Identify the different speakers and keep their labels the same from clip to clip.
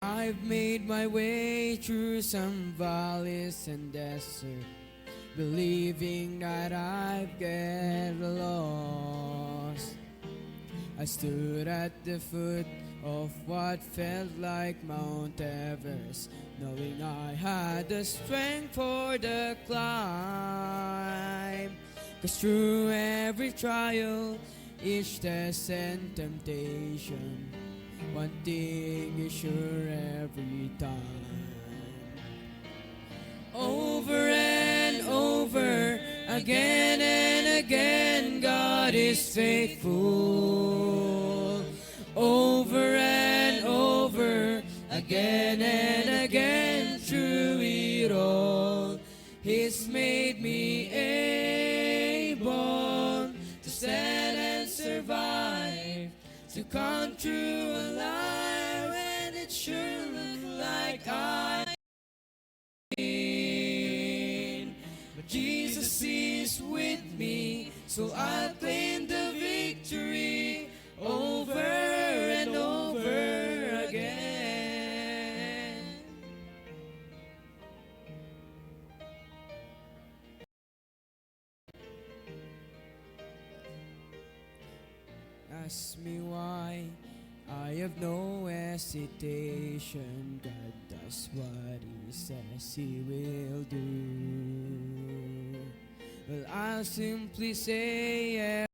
Speaker 1: I've made my way through some valleys and desert, believing that I'd get lost. I stood at the foot of what felt like Mount Everest, knowing I had the strength for the climb. 'Cause through every trial, each test and temptation, one thing is sure every time. Over and over, again and again, God is faithful. Over and over, again and again, through it all, He's made me able to stand and survive, to come through alive, and it sure looked like I win. But Jesus is with me, so I'll claim the victory over and over again. Ask me why, I have no hesitation. God does what He says He will do. Well, I'll simply say, yeah,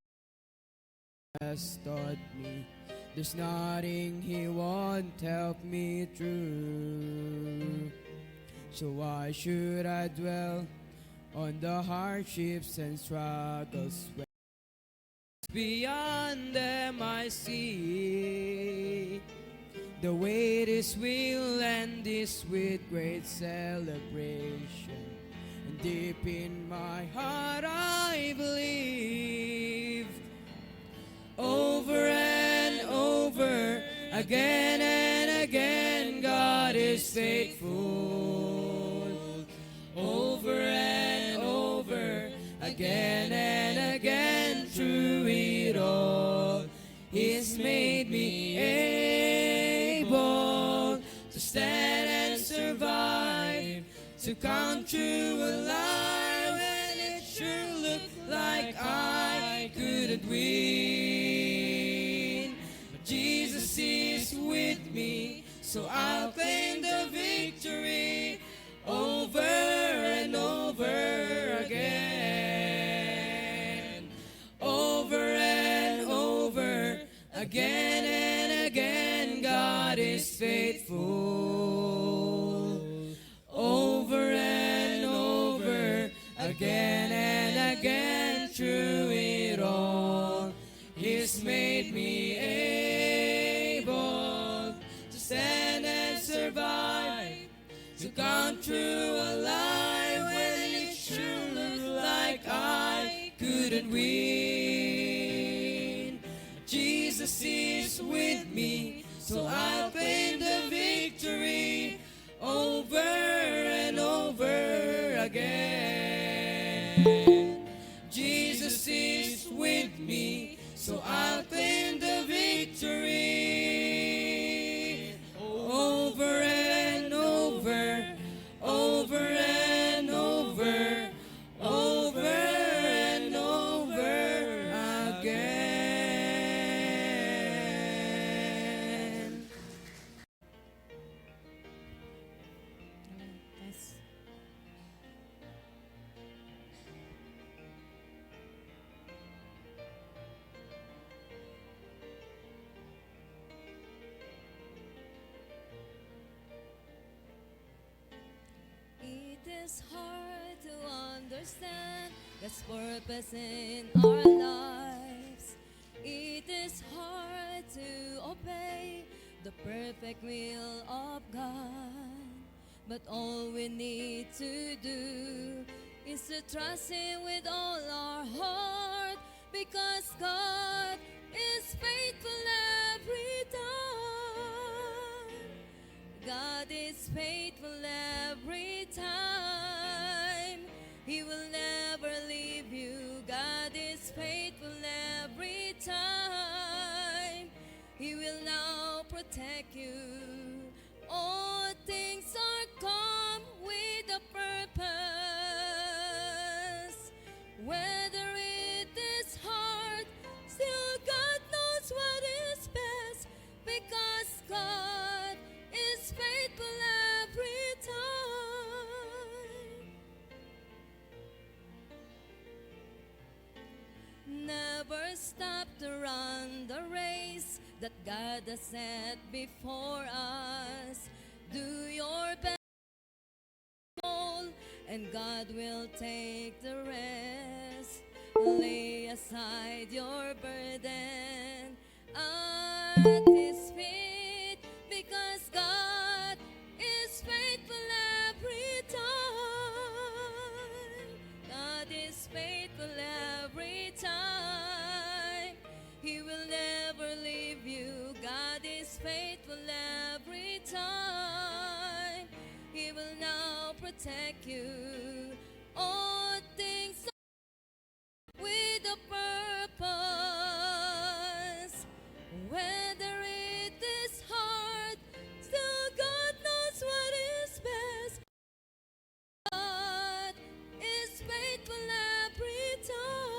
Speaker 1: has taught me there's nothing He won't help me through. So why should I dwell on the hardships and struggles when beyond them I see the weight is will and this with great celebration, and deep in my heart I believe. Over and over, again and again, God is faithful. Over and over, again and again, through it all, He's made me able to stand and survive, to come through alive, and it sure looked like I couldn't win. But Jesus is with me, so I'll claim the victory over and over again. Over and over, again and again, God is faithful. Over and over, again and again, through it all, He's made me able to stand and survive, to come through alive, when it sure looked like I couldn't win. Jesus is with me, so I'll claim the victory over and over again. Jesus is with me, so I'll claim the victory over and over, over and over, over and over again.
Speaker 2: Yes. It is hard to understand God's purpose in our lives. It is hard to obey the perfect will of God. But all we need to do is to trust Him with all our heart, because God is faithful every time. God is faithful every time. He will never leave you. God is faithful every time. He will now protect you. All things are come with a purpose. Whether it is hard, still God knows what is best, because God is faithful every time. Never stop to run the race that God has set before us. Do your best, and God will take the rest. Lay aside your burden at His feet, because God is faithful every time. God is faithful every time. He will never leave you. God is faithful every time. He will now protect you. All things with a purpose. Whether it is hard, still God knows what is best. God is faithful every time.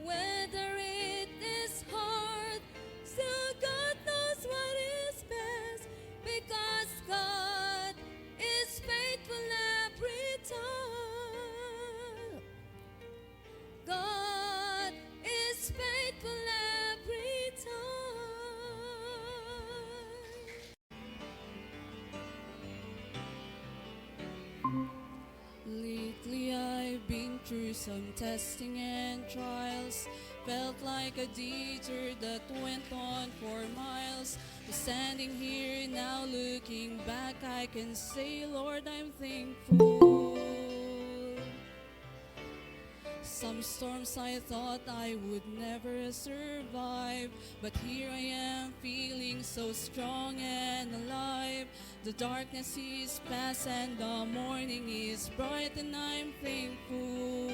Speaker 2: Whether it is hard, still God knows what is best, because God is faithful every time. God is faithful every time.
Speaker 1: Lately I've been through some testing and trials. Felt like a detour that went on for miles. But standing here now looking back, I can say, Lord, I'm thankful. Some storms I thought I would never survive, but here I am feeling so strong and alive. The darkness is past and the morning is bright, and I'm thankful.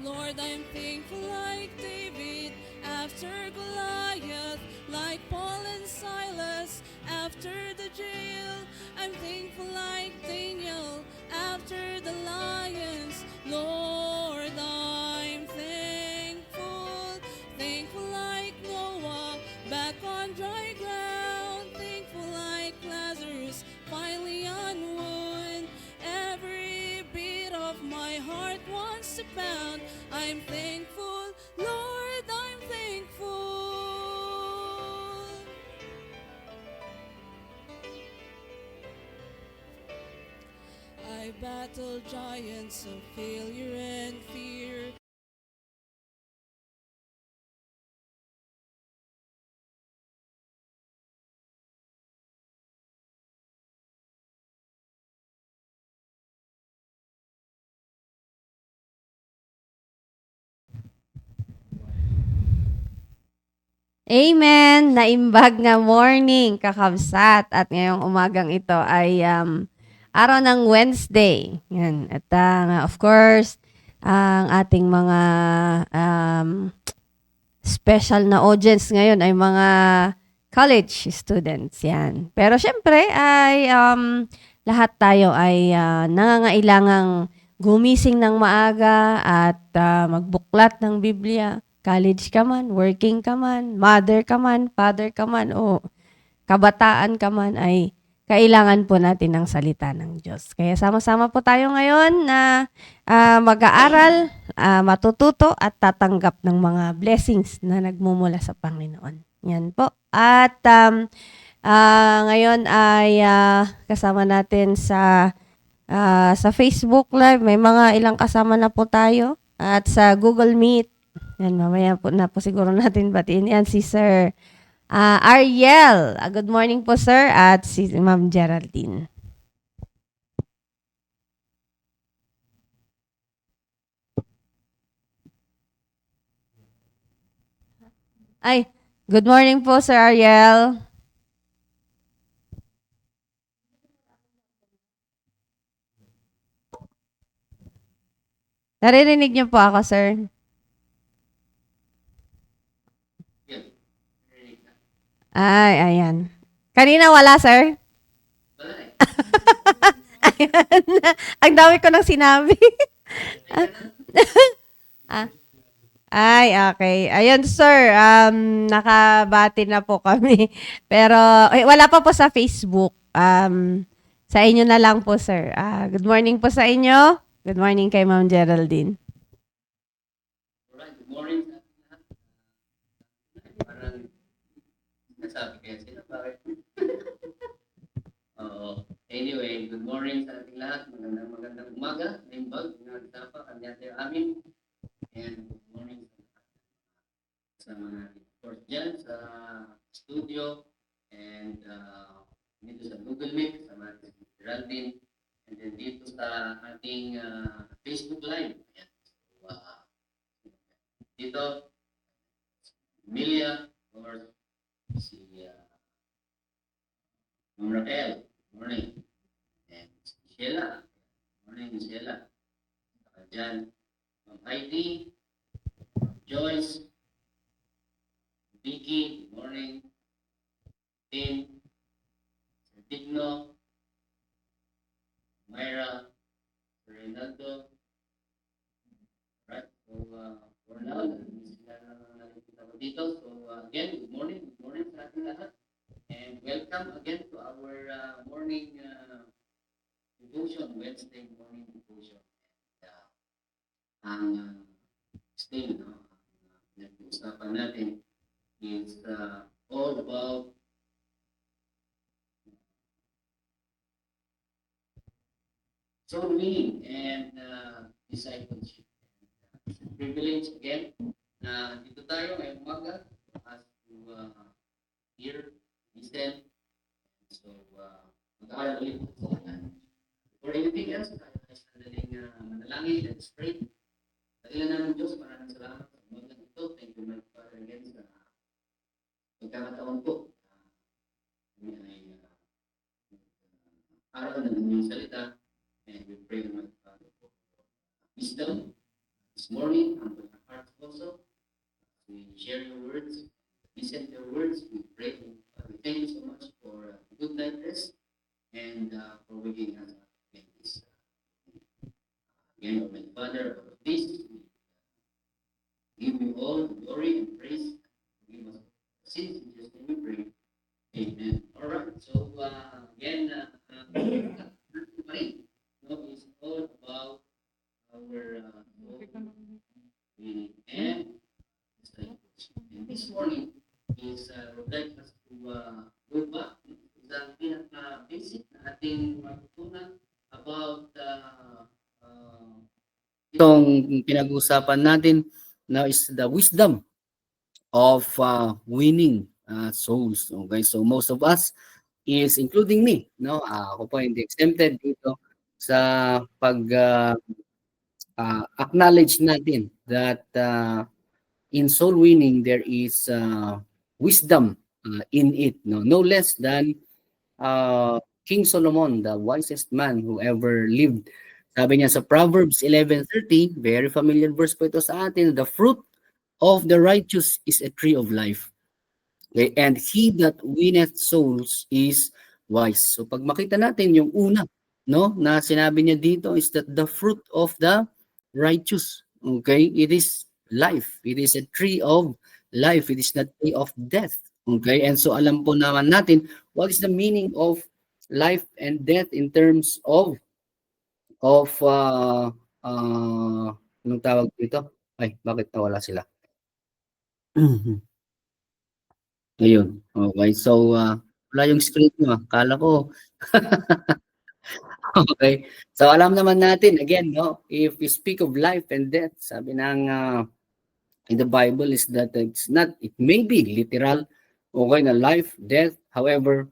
Speaker 1: Lord, I'm thankful like David after Goliath, like Paul and Silas after the jail. I'm thankful like Daniel after the lions. Lord, I'm thankful. Thankful like Noah back on dry ground. Thankful like Lazarus finally on wood. Every beat of my heart wants to pound. I'm thankful, Lord, I'm thankful. I battle giants of failure and fear.
Speaker 3: Amen! Naimbag nga morning, kakabsat. At ngayong umagang ito ay araw ng Wednesday. Yan. At of course, ang ating mga special na audience ngayon ay mga college students. Yan. Pero syempre ay lahat tayo ay nangangailangang gumising ng maaga at magbuklat ng Biblia. College ka man, working ka man, mother ka man, father ka man, o kabataan ka man, ay kailangan po natin ng salita ng Diyos. Kaya sama-sama po tayo ngayon na mag-aaral, matututo at tatanggap ng mga blessings na nagmumula sa Panginoon. Yan po. At ngayon ay kasama natin sa Facebook Live. May mga ilang kasama na po tayo. At sa Google Meet. Yan, mamaya po na po siguro natin batiin yan si Sir Ariel. Good morning po, sir. At si Ma'am Geraldine. Ay, good morning po, Sir Ariel. Naririnig niyo po ako, sir? Ay, ayan. Kanina wala, sir? Ayan. Ang dami ko nang sinabi. Ah, Ay, okay. Ayun, sir. Nakabati na po kami. Pero, wala pa po sa Facebook. Sa inyo na lang po, sir. Good morning po sa inyo. Good morning kay Ma'am Geraldine.
Speaker 4: Alright, good morning sa ating lahat. Parang nasabi kaya sila, bakit? Oo. Anyway, good morning sa ating lahat. Magandang umaga. Ngayong bag, nagtapa, kanya tayo amin. And good morning sa mga of course dyan sa studio and dito sa Google Meet, sa mga si Geraldine, and then dito sa ating Facebook Live. Ayan. So, dito, Emilia, or si Ma'am Raquel, morning. And si Sheila, morning Sheila. Saka dyan, Ma'am Heidi, Joyce, Vicky, good morning. Tim, Digno, Myra, Reynaldo. Right, so for now, sila na nakikita ko dito. So again, good morning sa ating lahat. And welcome again to our morning devotion, Wednesday morning devotion. And ang still, no, nag-uusapan natin is all about soul winning and discipleship. It's a privilege again na dito tayo ngayong umaga for us to hear, listen. So, mag-aaral ulit sa lahat. For anything else, tayo ay sandaling manalangin. Let's pray. Dakilan namin Diyos, maraming salamat sa umaga ito. Thank you, my Father, again sa pagkakataon po. Kami ay aral ng inyong salita. And we pray, my Father, for wisdom this morning and for our hearts also. We share your words, listen to your words. We pray. We thank you so much for good night rest and for waking us up again this again, my Father, for this. We give you all the glory and praise. Give us sins in Jesus' name we pray. Amen. All right. So again, is all about our meaning and discipleship. And this morning is would like us to go back sa pinaka-basic na ating matutunan about itong pinag-usapan natin now is the wisdom of winning souls. Okay, so most of us is including me, no? Ako po hindi exempted dito sa pag acknowledge natin that in soul winning there is wisdom in it, no less than King Solomon, the wisest man who ever lived. Sabi niya sa Proverbs 11:30, very familiar verse po ito sa atin, the fruit of the righteous is a tree of life. Okay? And he that winneth souls is wise. So pag makita natin yung una, no, na sinabi niya dito is that the fruit of the righteous, okay, it is life. It is a tree of life. It is not a tree of death. Okay, and so alam po naman natin what is the meaning of life and death in terms of anong tawag dito? Ay, bakit nawala sila? Ayun. Okay. So, wala yung screen mo. Kala ko. Okay. So, alam naman natin, again, no, if we speak of life and death, sabi ng in the Bible is that it's not, it may be literal, okay, na life, death. However,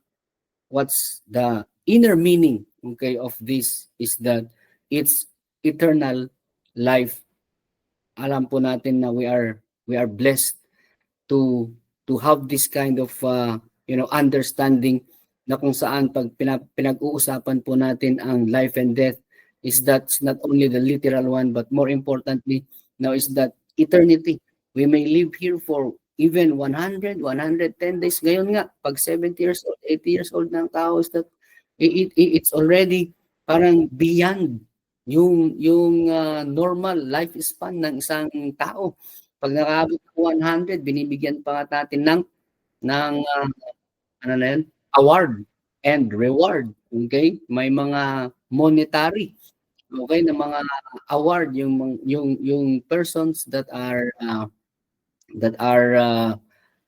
Speaker 4: what's the inner meaning, okay, of this is that it's eternal life. Alam po natin na we are blessed to have this kind of understanding na kung saan pag pinag-uusapan po natin ang life and death is that not only the literal one but more importantly now is that eternity. We may live here for even 100, 110 days. Ngayon nga, pag 70 years old, 80 years old ng tao, is that it's already parang beyond yung normal lifespan ng isang tao. Pag nakaabot ng 100, binibigyan pa nga natin ng ano na yun, award and reward. Okay? May mga monetary, okay, na mga award yung persons that are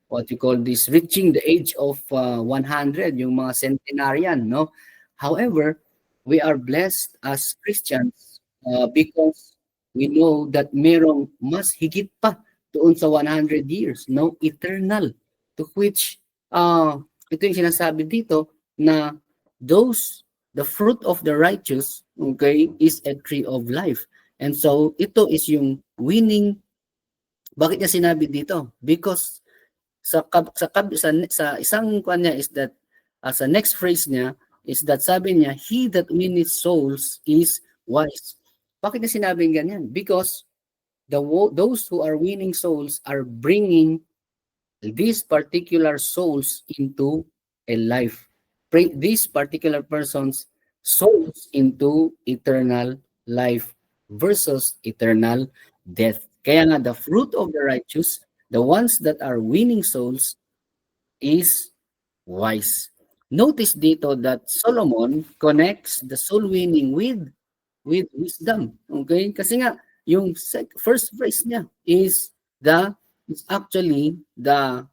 Speaker 4: what you call this, reaching the age of 100, yung mga centenarian, no? However, we are blessed as Christians because we know that merong mas higit pa doon sa 100 years, no? Eternal, to which ito yung sinasabi dito na the fruit of the righteous, okay, is a tree of life. And so ito is yung winning. Bakit niya sinabi dito? Because sa isang kwan niya is that sa next phrase niya is that sabi niya, he that winneth souls is wise. Bakit niya sinabing ganyan? Because those who are winning souls are bringing these particular souls into a life. These particular persons souls into eternal life versus eternal death. Kaya nga the fruit of the righteous, the ones that are winning souls, is wise. Notice dito that Solomon connects the soul winning with wisdom. Okay? Kasi nga, yung first phrase niya is actually the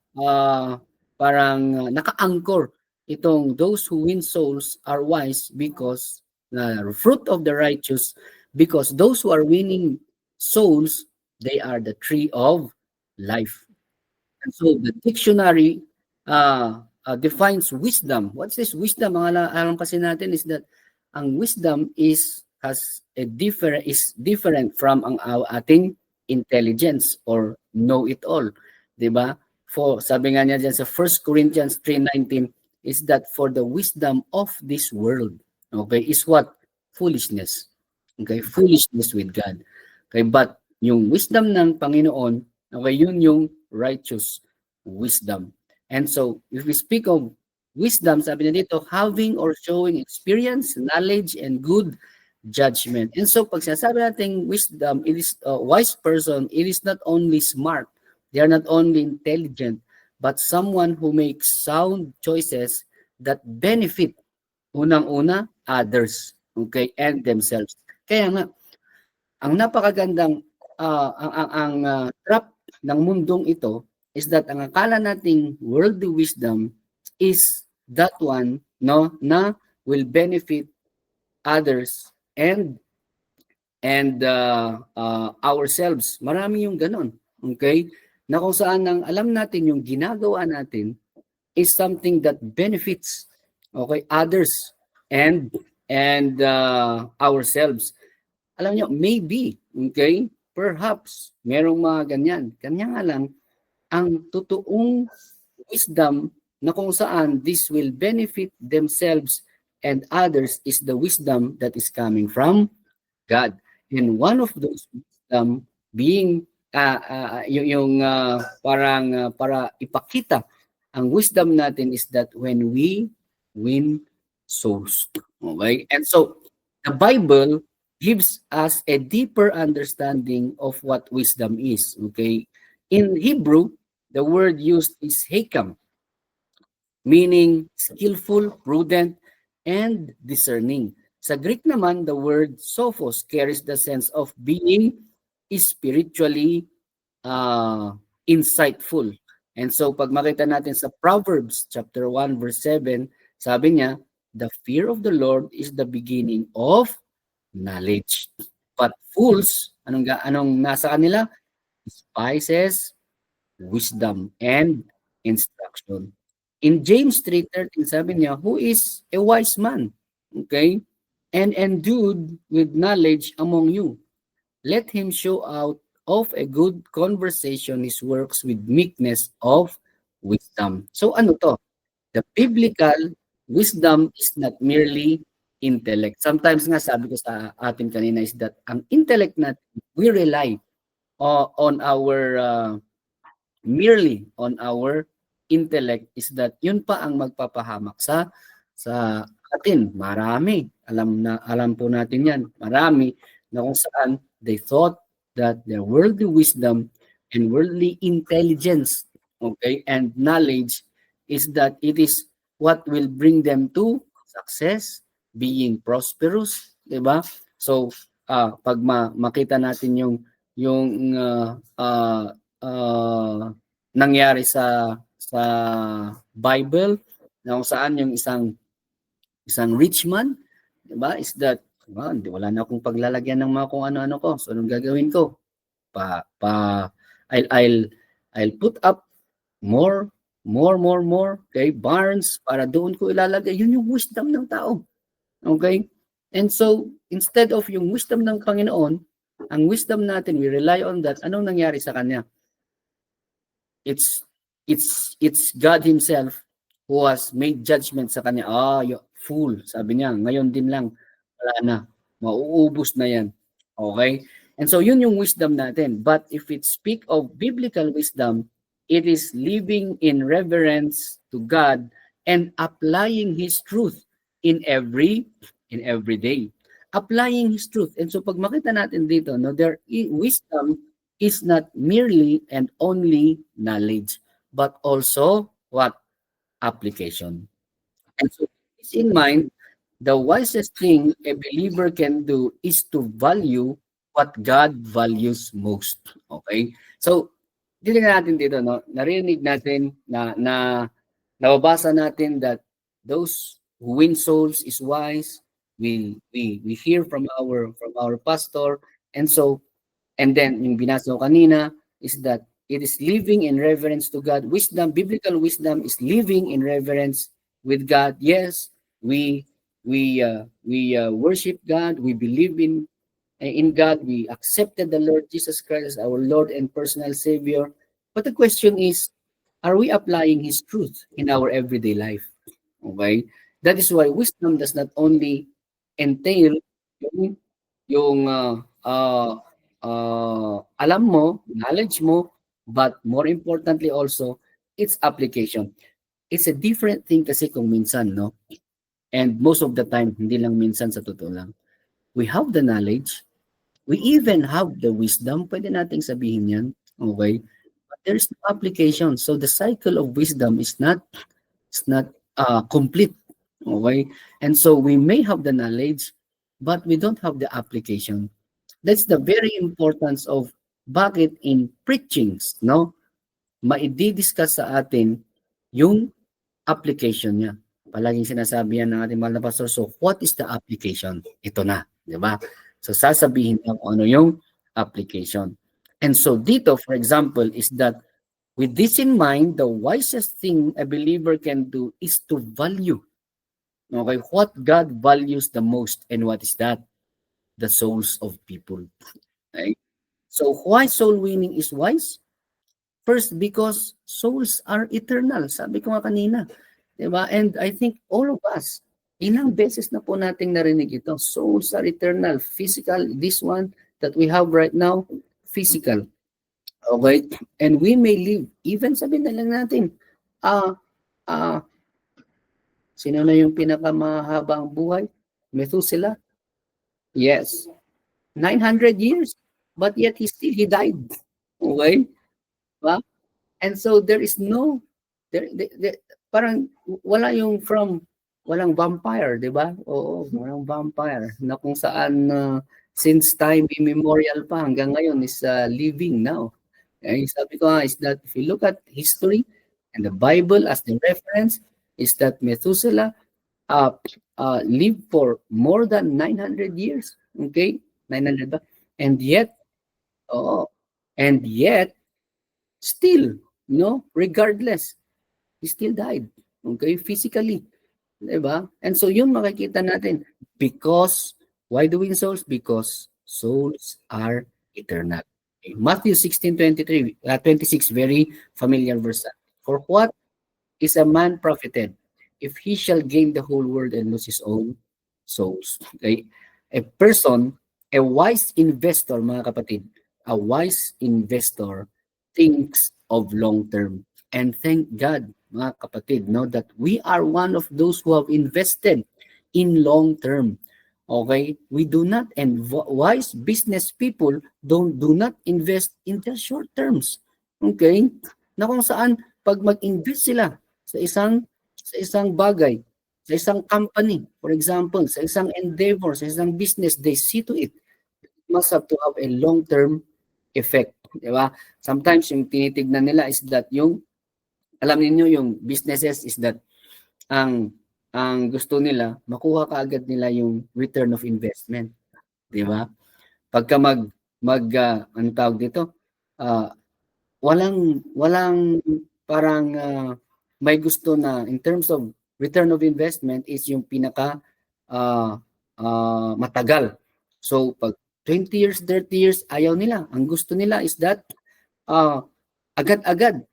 Speaker 4: parang naka-anchor itong those who win souls are wise because the fruit of the righteous, because those who are winning souls, they are the tree of life. And so the dictionary defines wisdom. What's this wisdom? Ang alam kasi natin is that ang wisdom is different from ang ating intelligence or know it all, 'di ba? For sabi nga niya diyan sa 1 Corinthians 3:19 is that for the wisdom of this world, okay, is what? Foolishness. Okay, foolishness with God. Okay, but yung wisdom ng Panginoon, okay, yun yung righteous wisdom. And so, if we speak of wisdom, sabi niya dito, having or showing experience, knowledge, and good judgment. And so, pag sinasabi natin wisdom, it is a wise person, it is not only smart, they are not only intelligent, but someone who makes sound choices that benefit, unang-una, others, okay, and themselves. Kaya nga, ang napakagandang ang trap ng mundong ito is that ang akala nating worldly wisdom is that one, no, na will benefit others and ourselves. Marami yung ganon, okay? Na kung saan ang alam natin yung ginagawa natin is something that benefits, okay, others and ourselves. Alam nyo, maybe, okay, perhaps, merong mga ganyan. Kanya nga lang, ang totoong wisdom na kung saan this will benefit themselves and others is the wisdom that is coming from God. And one of those wisdom being para ipakita ang wisdom natin is that when we win souls. Okay? And so, the Bible gives us a deeper understanding of what wisdom is. Okay? In Hebrew, the word used is hekam, meaning skillful, prudent, and discerning. Sa Greek naman, the word sophos carries the sense of being spiritually insightful. And so, pag makita natin sa Proverbs chapter 1 verse 7, sabi niya, the fear of the Lord is the beginning of knowledge. But fools, anong nasa kanila? Despises wisdom and instruction. In James 3:13, sabi niya, who is a wise man? Okay? And endued with knowledge among you. Let him show out of a good conversation his works with meekness of wisdom. So ano to? The biblical wisdom is not merely intellect. Sometimes nga sabi ko sa atin kanina is that ang intellect natin, we rely on our merely on our intellect is that yun pa ang magpapahamak sa atin. Marami. Alam po natin yan. Marami na kung saan they thought that their worldly wisdom and worldly intelligence, okay, and knowledge is that it is what will bring them to success, being prosperous, 'di ba? So, pag makita natin yung nangyari sa Bible na kung saan yung isang rich man, 'di ba? Is that wala na akong paglalagyan ng mga kung ano-ano ko. So anong gagawin ko? Pa pa I'll I'll I'll put up more okay, barns para doon ko ilalagay. Yun yung wisdom ng tao. Okay? And so instead of yung wisdom ng Panginoon, ang wisdom natin, we rely on that. Anong nangyari sa kanya? It's God himself who has made judgment sa kanya. You fool, sabi niya. Ngayon din lang, wala na. Mauubos na yan. Okay? And so yun yung wisdom natin. But if it speak of biblical wisdom, it is living in reverence to God and applying His truth in every day. Applying His truth. And so pag makita natin dito, no, wisdom is not merely and only knowledge, but also what? Application. And so it's in mind, the wisest thing a believer can do is to value what God values most. Okay? So, tingnan natin dito, no? Narinig natin na nababasa natin that those who win souls is wise. We hear from our pastor, and so, and then yung binasa ko kanina is that it is living in reverence to God. Wisdom, biblical wisdom is living in reverence with God. Yes, we worship God. We believe in God. We accepted the Lord Jesus Christ as our Lord and personal Savior. But the question is, are we applying His truth in our everyday life? Okay? That is why wisdom does not only entail yung alam mo, knowledge mo, but more importantly also, its application. It's a different thing kasi kung minsan, no? And most of the time, hindi lang minsan, sa totoo lang. We have the knowledge, we even have the wisdom, pwede nating sabihin yan, okay? But there's no application. So the cycle of wisdom is not complete, okay? And so we may have the knowledge, but we don't have the application. That's the very importance of bakit in preachings, no? Maidi-discuss sa atin yung application niya. Palaging sinasabi yan ng ating mahal na pastor. So, what is the application? Ito na, di ba? So, sasabihin niya kung ano yung application. And so, dito, for example, is that with this in mind, the wisest thing a believer can do is to value. Okay, what God values the most, and what is that? The souls of people. Okay? So, why soul winning is wise? First, because souls are eternal. Sabi ko nga kanina. Diba? And I think all of us, ilang beses na po nating narinig ito. Souls are eternal. Physical, this one that we have right now, physical. Okay? And we may live, even sabihin na lang natin, sino na yung pinakamahabang buhay? Methuselah? Yes. 900 years. But yet he died. Okay? Diba? And so there is no, parang wala yung walang vampire, di ba? Oo, walang vampire na kung saan since time immemorial pa hanggang ngayon is living now. Okay? Sabi ko is that if you look at history and the Bible as the reference, is that Methuselah lived for more than 900 years. Okay? 900 ba? And yet, still, regardless, he still died. Okay? Physically. Diba? And so yun makikita natin. Because, why do we win souls? Because souls are eternal. Okay. Matthew 26, very familiar verse. For what is a man profited if he shall gain the whole world and lose his own souls? Okay? A wise investor, mga kapatid, a wise investor thinks of long term. And thank God, mga kapatid, no, that we are one of those who have invested in long term. Okay? We do not, and wise business people do not invest in the short terms. Okay? Na kung saan pag mag-invest sila sa isang bagay, sa isang company, for example, sa isang endeavor, sa isang business, they see to it must have to have a long-term effect, di ba? Sometimes yung tinitignan nila is that yung, alam niyo yung businesses is that ang gusto nila, makuha kaagad nila yung return of investment, di ba? Pagka ano tawag dito, walang parang may gusto na in terms of return of investment is yung pinaka matagal. So pag 20 years, 30 years, ayaw nila. Ang gusto nila is that agad-agad.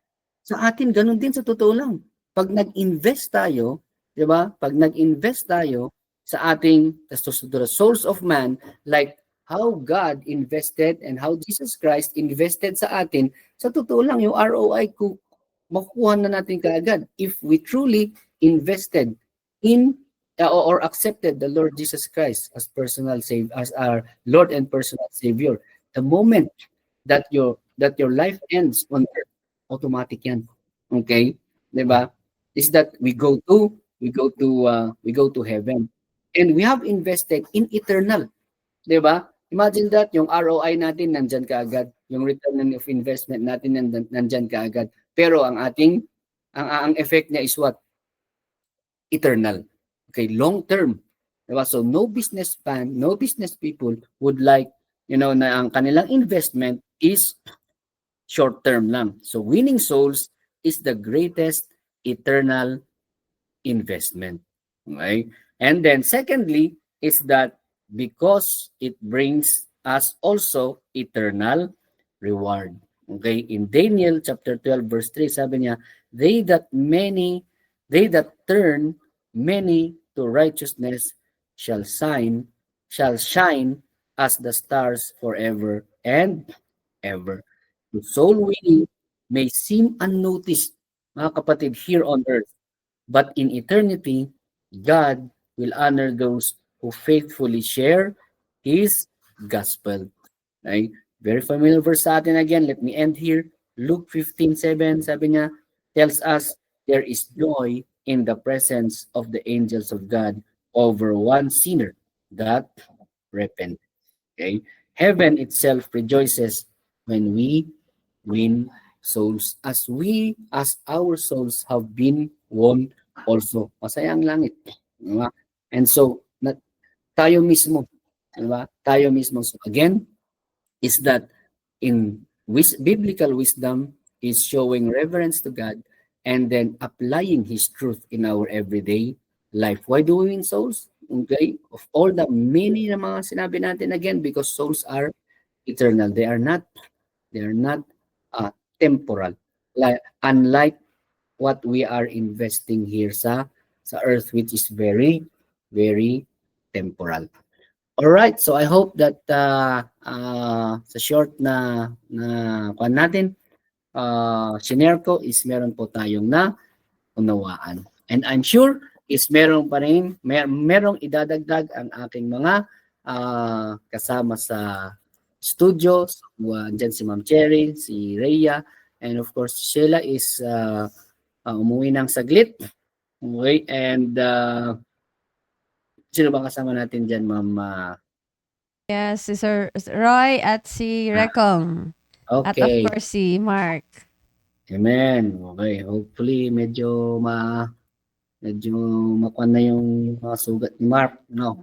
Speaker 4: Sa atin, ganun din sa totoo lang. Pag nag-invest tayo, di ba? Pag nag-invest tayo sa ating, to the souls of man, like how God invested and how Jesus Christ invested sa atin, sa totoo lang, yung ROI ko, makukuha na natin kaagad if we truly invested in or accepted the Lord Jesus Christ as our Lord and personal Savior. The moment that your life ends on earth, automatic yan. Okay? 'Di ba? Is that we go to heaven. And we have invested in eternal. 'Di ba? Imagine that yung ROI natin nandyan kaagad, yung return of investment natin nandyan kaagad. Pero ang effect niya is what? Eternal. Okay, long term. Diba? So no business people would like, na ang kanilang investment is short term lang. So winning souls is the greatest eternal investment. Okay? And then secondly is that because it brings us also eternal reward. Okay? In Daniel chapter 12 verse 3, sabi niya, they that turn many to righteousness shall shine as the stars forever and ever. The soul winning may seem unnoticed, mga kapatid, here on earth, but in eternity, God will honor those who faithfully share His gospel. Okay? Very familiar verse sa atin again. Let me end here. Luke 15:7, sabi niya, tells us there is joy in the presence of the angels of God over one sinner that repent. Okay? Heaven itself rejoices when we win souls as our souls have been won also. Masaya ang langit. Diba? And so, tayo mismo. Diba? Tayo mismo. So again, is that in biblical wisdom is showing reverence to God and then applying His truth in our everyday life. Why do we win souls? Okay? Of all the many na mga sinabi natin again, because souls are eternal. They are not temporal. Unlike what we are investing here sa earth, which is very, very temporal. All right, so I hope that sa short na kuan natin, shinare ko is meron po tayong na unawaan. And I'm sure is merong idadagdag ang aking mga kasama sa studio. Dyan si Ma'am Cherry, si Rhea, and of course Sheila is umuwi ng saglit. Okay, and sino bang kasama natin dyan, Ma'am?
Speaker 3: Yes, si Sir Roy at si Recom.
Speaker 4: Okay.
Speaker 3: At of course si Mark.
Speaker 4: Amen. Okay, hopefully medyo makuha na yung mga sugat ni Mark, no?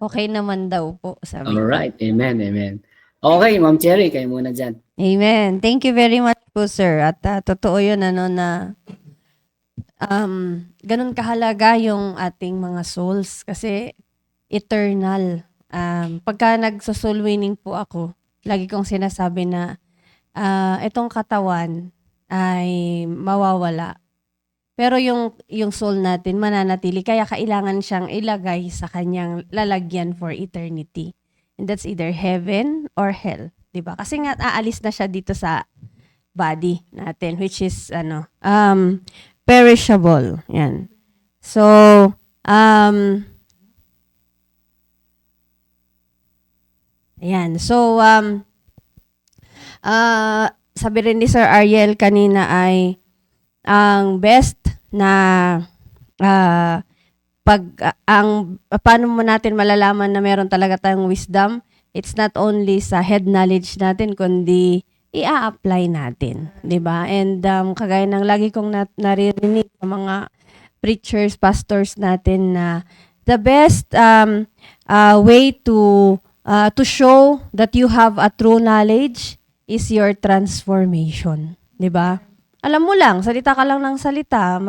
Speaker 3: Okay naman daw po, sabi.
Speaker 4: All right. Amen. Okay, Ma'am Cherry, kayo muna dyan.
Speaker 3: Amen. Thank you very much po, sir. At totoo yun, na ganun kahalaga yung ating mga souls kasi eternal. Pagka nagso-soul winning po ako, lagi kong sinasabi na itong katawan ay mawawala. Pero yung soul natin mananatili, kaya kailangan siyang ilagay sa kanyang lalagyan for eternity. And that's either heaven or hell, 'di ba? Kasi nga aalis na siya dito sa body natin, which is perishable. Yan. So, ayan. So, sabi rin ni Sir Ariel kanina ay ang best na paano mo natin malalaman na meron talaga tayong wisdom, it's not only sa head knowledge natin, kundi i-apply natin, 'di ba? And kagaya ng lagi kong naririnig sa mga preachers, pastors natin na the best way to show that you have a true knowledge is your transformation, 'di ba? Alam mo lang, salita ka lang ng salita,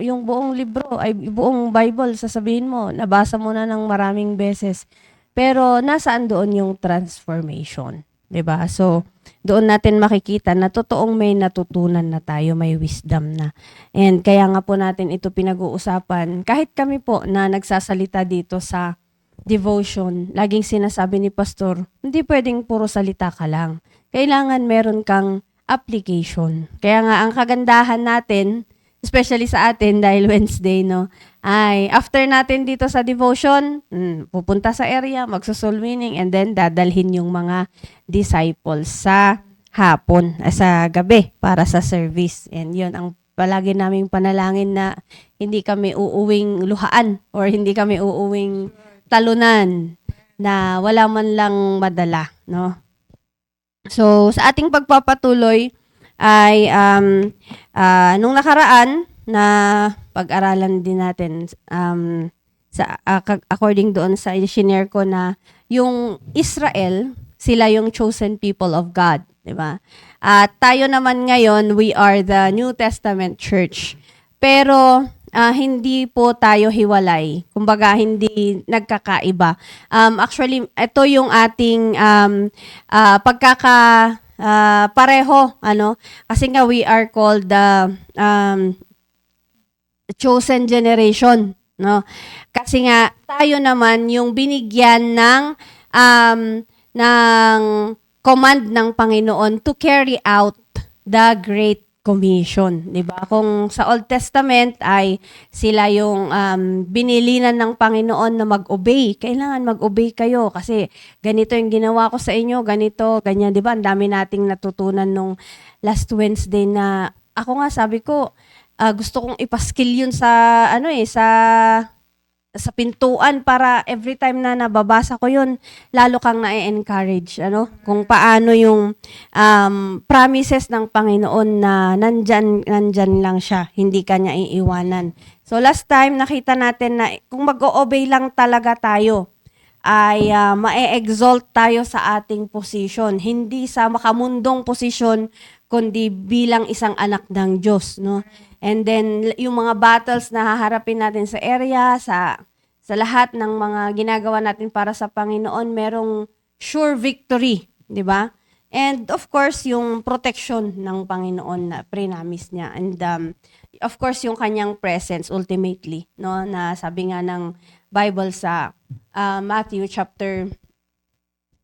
Speaker 3: yung buong libro, ay buong Bible, sasabihin mo, nabasa mo na ng maraming beses. Pero nasaan doon yung transformation? 'Di ba? So, doon natin makikita na totoong may natutunan na tayo, may wisdom na. And kaya nga po natin ito pinag-uusapan. Kahit kami po na nagsasalita dito sa devotion, laging sinasabi ni Pastor, hindi pwedeng puro salita ka lang. Kailangan meron kang application. Kaya nga ang kagandahan natin, especially sa atin dahil Wednesday, no, ay after natin dito sa devotion, pupunta sa area, magso-soul winning, and then dadalhin yung mga disciples sa hapon, sa gabi para sa service. And yun ang palagi naming panalangin na hindi kami uuwing luhaan or hindi kami uuwing talunan na wala man lang madala, no? So, sa ating pagpapatuloy ay nung nakaraan na pag-aralan din natin according doon sa i-share ko na yung Israel, sila yung chosen people of God, di ba? At tayo naman ngayon, we are the New Testament church. Pero hindi po tayo hiwalay. Kumbaga, hindi nagkakaiba. Actually, ito yung ating pareho, kasi nga we are called the chosen generation, no? Kasi nga tayo naman yung binigyan ng command ng Panginoon to carry out the Great Commission, 'di ba? Kung sa Old Testament ay sila yung binilinan ng Panginoon na mag-obey. Kailangan mag-obey kayo kasi ganito yung ginawa ko sa inyo, ganito, ganyan, 'di ba? Ang dami nating natutunan nung last Wednesday na ako nga sabi ko, gusto kong ipaskill yun sa sa pintuan para every time na nababasa ko yun, lalo kang na-encourage, kung paano yung promises ng Panginoon na nandyan lang siya, hindi kanya iiwanan. So last time, nakita natin na kung mag-o-obey lang talaga tayo, ay ma-exalt tayo sa ating position, hindi sa makamundong posisyon, kundi bilang isang anak ng Diyos, no? And then, yung mga battles na haharapin natin sa area, sa lahat ng mga ginagawa natin para sa Panginoon, merong sure victory, di ba? And of course, yung protection ng Panginoon na pre-promise niya. And of course, yung kanyang presence ultimately, no? Na sabi nga ng Bible sa Matthew chapter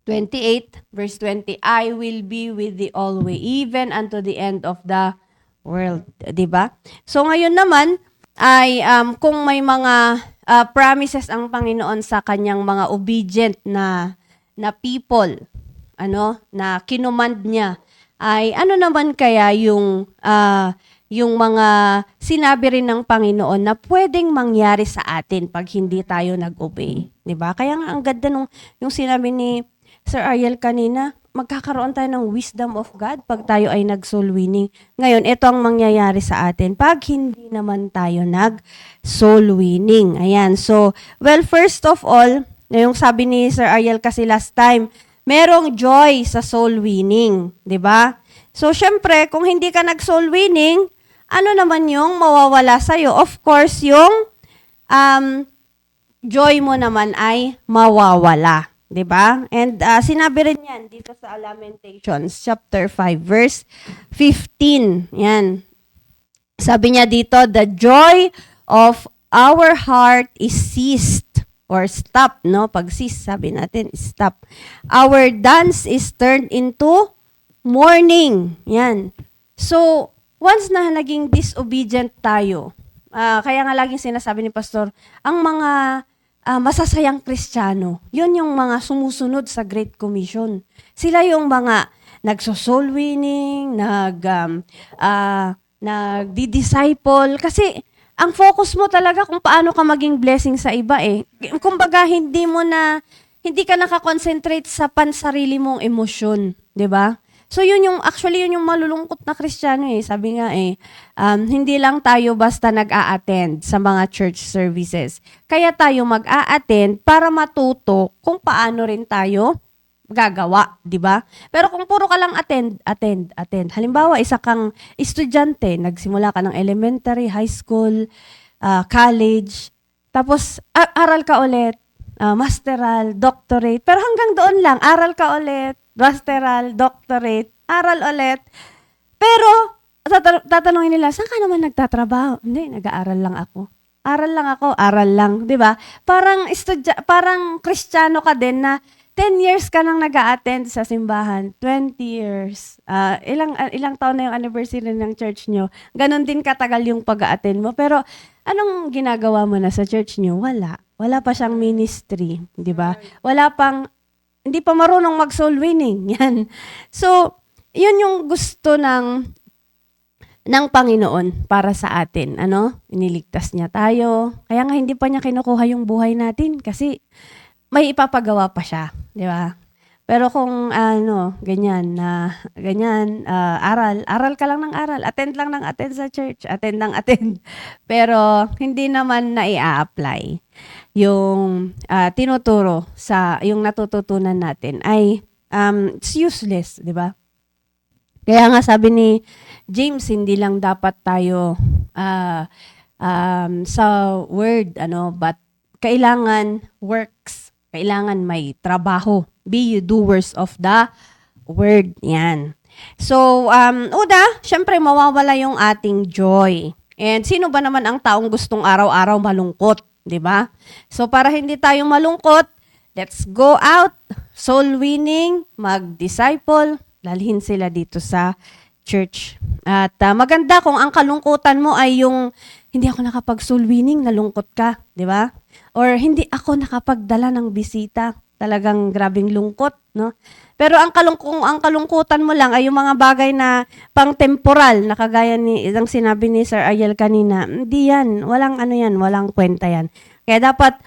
Speaker 3: 28, verse 20, I will be with thee always, even unto the end of the world, 'di ba? So ngayon naman ay kung may mga promises ang Panginoon sa kanyang mga obedient na people, na kinumand niya, ay ano naman kaya yung mga sinabi rin ng Panginoon na pwedeng mangyari sa atin pag hindi tayo nag-obey, 'di ba? Kaya nga ang ganda nung yung sinabi ni Sir Ariel kanina, magkakaroon tayo ng wisdom of God pag tayo ay nag-soul winning. Ngayon, ito ang mangyayari sa atin pag hindi naman tayo nag-soul winning. Ayan. So, well, first of all, yung sabi ni Sir Ariel kasi last time, merong joy sa soul winning. 'Di ba? So, syempre, kung hindi ka nag-soul winning, ano naman yung mawawala sa'yo? Of course, yung joy mo naman ay mawawala. 'Di ba? And sinabi rin 'yan dito sa Lamentations chapter 5 verse 15. Yan. Sabi niya dito, the joy of our heart is ceased or stop, no? Pag cease, sabi natin, stop. Our dance is turned into mourning. Yan. So, once na naging disobedient tayo, kaya nga laging sinasabi ni Pastor, ang mga masasayang Kristiyano, yun yung mga sumusunod sa Great Commission. Sila yung mga nagso-soul winning, nagdi-disciple, kasi ang focus mo talaga kung paano ka maging blessing sa iba eh. Kumbaga, hindi ka nakakonsentrate sa pansarili mong emosyon, 'di ba? So yun yung malulungkot na Kristiyano eh. Sabi nga hindi lang tayo basta nag-a-attend sa mga church services. Kaya tayo mag-a-attend para matuto kung paano rin tayo gagawa, 'di ba? Pero kung puro ka lang attend. Halimbawa, isa kang estudyante, nagsimula ka ng elementary, high school, college, tapos aral ka ulit, masteral, doctorate. Pero hanggang doon lang, aral ka ulit, masteral, doctorate, aral ulit. Pero tatanungin nila, saan ka naman nagtatrabaho? Hindi, nag-aaral lang ako. Aral lang, 'di ba? Parang Kristiyano ka din na 10 years ka nang nag-a-attend sa simbahan, 20 years. Ilang taon na yung anniversary ng church nyo. Ganon din katagal yung pag-a-attend mo. Pero anong ginagawa mo na sa church nyo? Wala. Wala pa siyang ministry, di ba? Hindi pa marunong mag-soul winning. Yan. So, yun yung gusto ng Panginoon para sa atin. Iniligtas niya tayo. Kaya nga hindi pa niya kinukuha yung buhay natin kasi may ipapagawa pa siya, di ba? Pero kung ganyan, aral ka lang ng aral, attend lang ng attend sa church, attend ng attend. Pero hindi naman na i-apply yung tinuturo sa yung natututunan natin ay it's useless, di ba? Kaya nga sabi ni James, hindi lang dapat tayo sa word, but kailangan works. Kailangan may trabaho. Be you doers of the word. Yan. So, syempre mawawala yung ating joy. And sino ba naman ang taong gustong araw-araw malungkot? Di ba? So, para hindi tayo malungkot, let's go out, soul winning, mag-disciple, dalhin sila dito sa church. At maganda kung ang kalungkutan mo ay yung hindi ako nakapag-soul winning, nalungkot ka, di ba? Or hindi ako nakapagdala ng bisita. Talagang grabing lungkot, no? Pero ang kalungkutan mo lang ay yung mga bagay na pang-temporal, na kagaya ng sinabi ni Sir Ariel kanina. Hindi yan. Walang kwenta yan. Kaya dapat,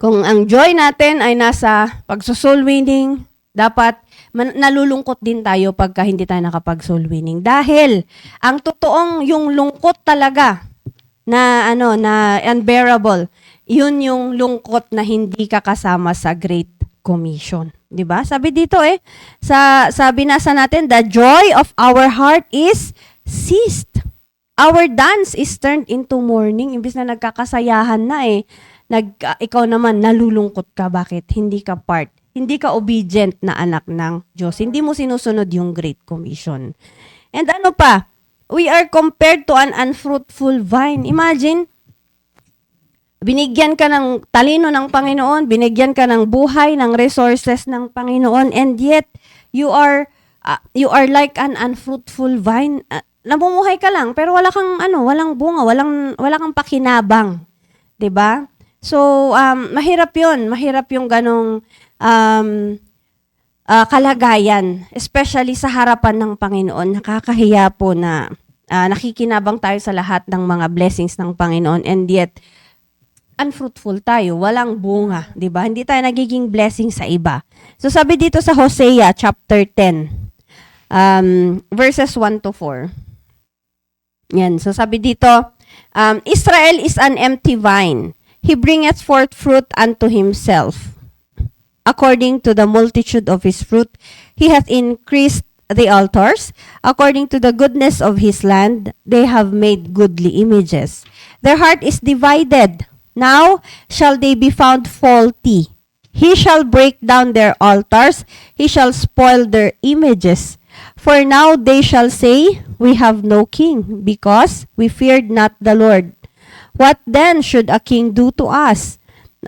Speaker 3: kung ang joy natin ay nasa pagso-soul winning, dapat nalulungkot din tayo pagka hindi tayo nakapag-soul winning. Dahil, ang totoong yung lungkot talaga, na unbearable, yun yung lungkot na hindi ka kasama sa Great Commission. 'Di ba? Sabi dito sabi nasa natin, the joy of our heart is ceased. Our dance is turned into mourning. Imbis na nagkakasayahan na ikaw naman nalulungkot ka. Bakit? Hindi ka obedient na anak ng Diyos. Hindi mo sinusunod yung Great Commission. And we are compared to an unfruitful vine. Imagine, binigyan ka ng talino ng Panginoon, binigyan ka ng buhay, ng resources ng Panginoon, and yet, you are like an unfruitful vine. Namumuhay ka lang, pero walang bunga, wala kang pakinabang. 'Di ba? So, mahirap yung ganong kalagayan, especially sa harapan ng Panginoon. Nakakahiya po na nakikinabang tayo sa lahat ng mga blessings ng Panginoon, and yet unfruitful tayo, walang bunga, 'di ba? Hindi tayo nagiging blessing sa iba. So sabi dito sa Hosea chapter 10, verses 1 to 4. Yan, so sabi dito, Israel is an empty vine. He bringeth forth fruit unto himself. According to the multitude of his fruit, he hath increased the altars. According to the goodness of his land, they have made goodly images. Their heart is divided. Now shall they be found faulty. He shall break down their altars. He shall spoil their images. For now they shall say, we have no king, because we feared not the Lord. What then should a king do to us?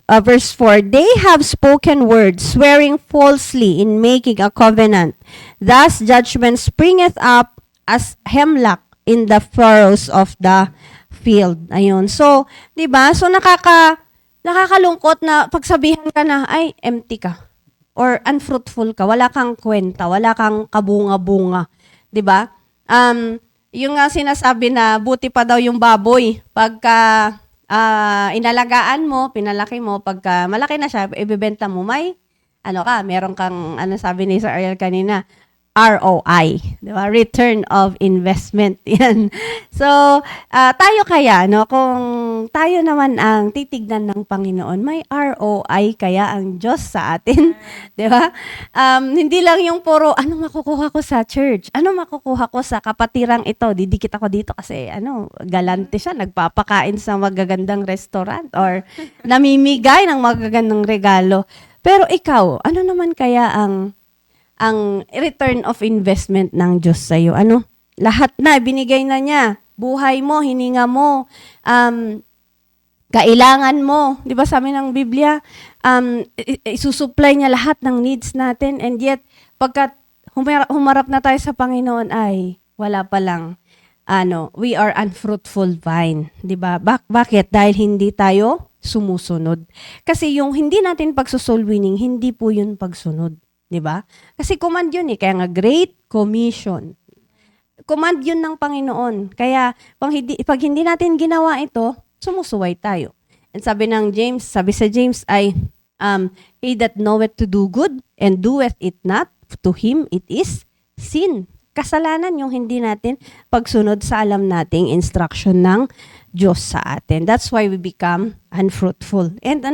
Speaker 3: Verse 4, they have spoken words, swearing falsely in making a covenant. Thus judgment springeth up as hemlock in the furrows of the field. Ayun. So, 'di ba? So nakakalungkot na pagsabihan ka na ay empty ka or unfruitful ka, wala kang kwenta, wala kang kabunga-bunga, 'di ba? Yung nga sinasabi na buti pa daw yung baboy pagka inalagaan mo, pinalaki mo, pagka malaki na siya, ibebenta mo, may meron kang, sabi ni Sir Ariel kanina, ROI, di ba? Return of investment. Yan. So, tayo kaya, kung tayo naman ang titignan ng Panginoon, may ROI kaya ang Diyos sa atin? Di ba? Hindi lang yung puro, ano makukuha ko sa church? Ano makukuha ko sa kapatirang ito? Didikit ako dito kasi, galante siya, nagpapakain sa magagandang restaurant or namimigay ng magagandang regalo. Pero ikaw, ano naman kaya ang return of investment ng Diyos sa iyo? Lahat na, binigay na niya. Buhay mo, hininga mo, kailangan mo. Di ba sabi ng Biblia, isusupply niya lahat ng needs natin. And yet, pagkat humarap na tayo sa Panginoon, ay wala pa lang. We are unfruitful vine. Di ba? Bakit? Dahil hindi tayo sumusunod. Kasi yung hindi natin pagsusoul winning, hindi po yun pagsunod. 'Di ba? Kasi command 'yun kaya nga Great Commission. Command 'yun ng Panginoon. Kaya pag hindi natin ginawa ito, sumusuway tayo. And sabi sa James ay he that knoweth to do good and doeth it not, to him it is sin. Kasalanan yung hindi natin pagsunod sa alam nating instruction ng Diyos sa atin. That's why we become unfruitful. And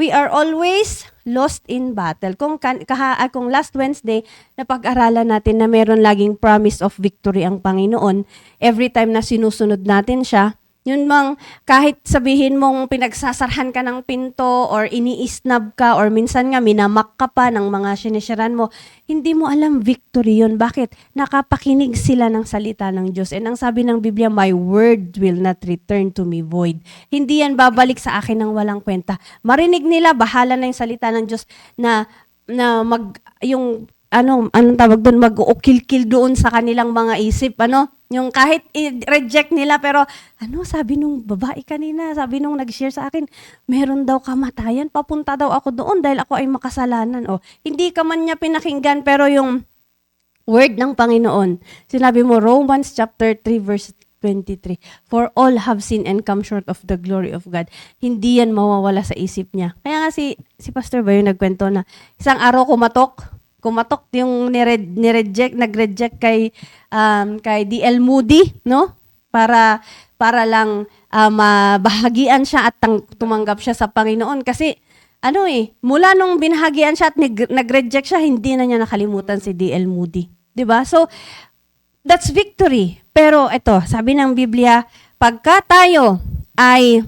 Speaker 3: we are always lost in battle. Kung last Wednesday, napag-aralan natin na meron laging promise of victory ang Panginoon, every time na sinusunod natin siya, yun mang kahit sabihin mong pinagsasarhan ka ng pinto or iniisnab ka or minsan nga minamak ka pa ng mga sinisyaran mo, hindi mo alam victory yun. Bakit? Nakapakinig sila ng salita ng Diyos. And ang sabi ng Biblia, my word will not return to me void. Hindi yan babalik sa akin ng walang kwenta. Marinig nila, bahala na yung salita ng Diyos na anong tawag doon, mag-uukil-kil doon sa kanilang mga isip, yung kahit i-reject nila, pero sabi nung babae kanina, sabi nung nag-share sa akin, meron daw kamatayan, papunta daw ako doon dahil ako ay makasalanan. Hindi ka man niya pinakinggan, pero yung word ng Panginoon, sinabi mo, Romans chapter 3 verse 23, for all have sinned and come short of the glory of God. Hindi yan mawawala sa isip niya. Kaya nga si Pastor Bayo nagkwento na, isang araw kumatok yung nag-reject kay D.L. Moody, para lang mabahagian siya at tumanggap siya sa Panginoon. Kasi mula nung binahagian siya at nag-reject siya, hindi na niya nakalimutan si D.L. Moody. 'Di ba? So that's victory. Pero ito, sabi ng Biblia, pagka tayo ay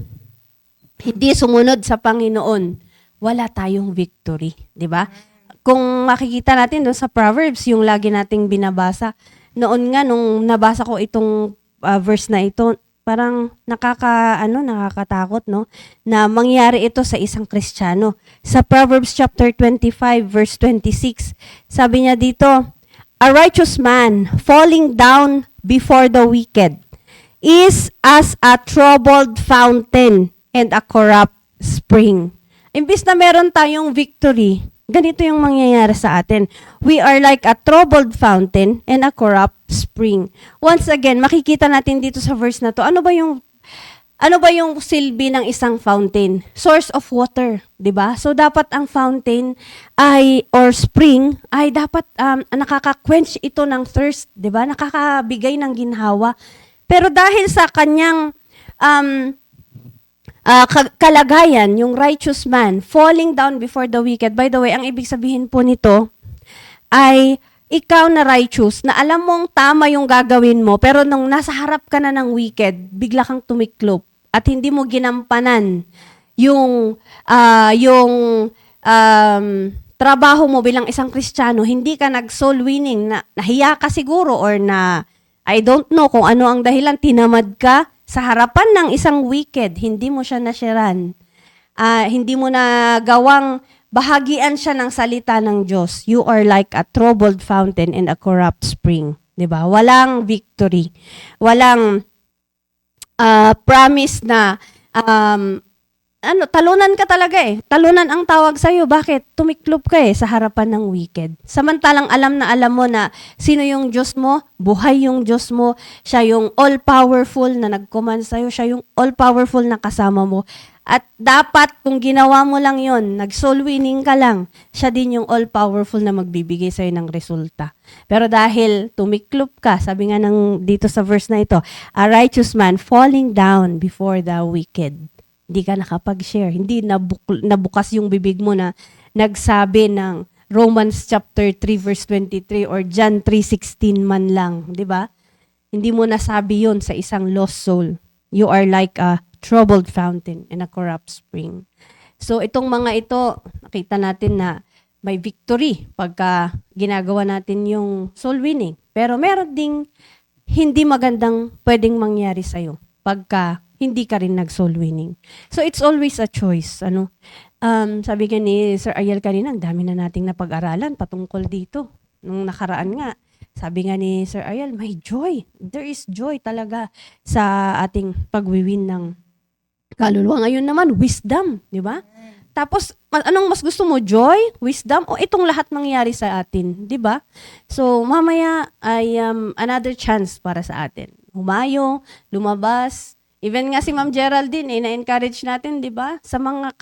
Speaker 3: hindi sumunod sa Panginoon, wala tayong victory, 'di ba? Kung makikita natin doon sa Proverbs, yung lagi nating binabasa, noon nga nung nabasa ko itong verse na ito, parang nakakatakot, na mangyari ito sa isang Kristiyano. Sa Proverbs chapter 25 verse 26, sabi niya dito, a righteous man falling down before the wicked is as a troubled fountain and a corrupt spring. Imbis na meron tayong victory, ganito yung mangyayari sa atin. We are like a troubled fountain and a corrupt spring. Once again, makikita natin dito sa verse na to, ano ba yung silbi ng isang fountain? Source of water, 'di ba? So dapat ang fountain or spring ay dapat nakaka-quench ito ng thirst, 'di ba? Nakakabigay ng ginhawa. Pero dahil sa kanyang kalagayan, yung righteous man falling down before the wicked. By the way, ang ibig sabihin po nito ay ikaw na righteous, na alam mong tama yung gagawin mo, pero nung nasa harap ka na ng wicked, bigla kang tumiklop at hindi mo ginampanan yung trabaho mo bilang isang Kristiyano, hindi ka nag-soul winning, nahiya ka siguro or I don't know kung ano ang dahilan, tinamad ka sa harapan ng isang wicked, hindi mo siya nasyaran. Hindi mo na gawang bahagian siya ng salita ng Diyos. You are like a troubled fountain and a corrupt spring. 'di ba? Walang victory. Walang promise na talunan ka talaga eh. Talunan ang tawag sa'yo. Bakit? Tumiklop ka eh sa harapan ng wicked. Samantalang alam na alam mo na sino yung Diyos mo, buhay yung Diyos mo, siya yung all-powerful na nag-command sa'yo, siya yung all-powerful na kasama mo. At dapat kung ginawa mo lang yon, nag-soul winning ka lang, siya din yung all-powerful na magbibigay sa'yo ng resulta. Pero dahil tumiklop ka, sabi nga dito sa verse na ito, a righteous man falling down before the wicked. Hindi ka nakapag-share. Hindi nabukas yung bibig mo na nagsabi ng Romans chapter 3 verse 23 or John 3:16 man lang, 'di ba? Hindi mo nasabi 'yon sa isang lost soul. You are like a troubled fountain and a corrupt spring. So itong mga ito, nakita natin na may victory pagka ginagawa natin yung soul winning. Pero meron ding hindi magandang pwedeng mangyari sa'yo pagka hindi ka rin nag-soul winning. So, it's always a choice. Sabi ka ni Sir Ariel kanina, ang dami na nating napag-aralan patungkol dito. Nung nakaraan nga, sabi nga ni Sir Ariel, may joy. There is joy talaga sa ating pagwiwin ng kaluluwa. Ngayon naman, wisdom. Di ba? Tapos, anong mas gusto mo? Joy? Wisdom? O itong lahat mangyari sa atin? Di ba? So, mamaya ay another chance para sa atin. Humayo, lumabas. Even nga si Ma'am Geraldine, na-encourage natin, di ba? Sa mga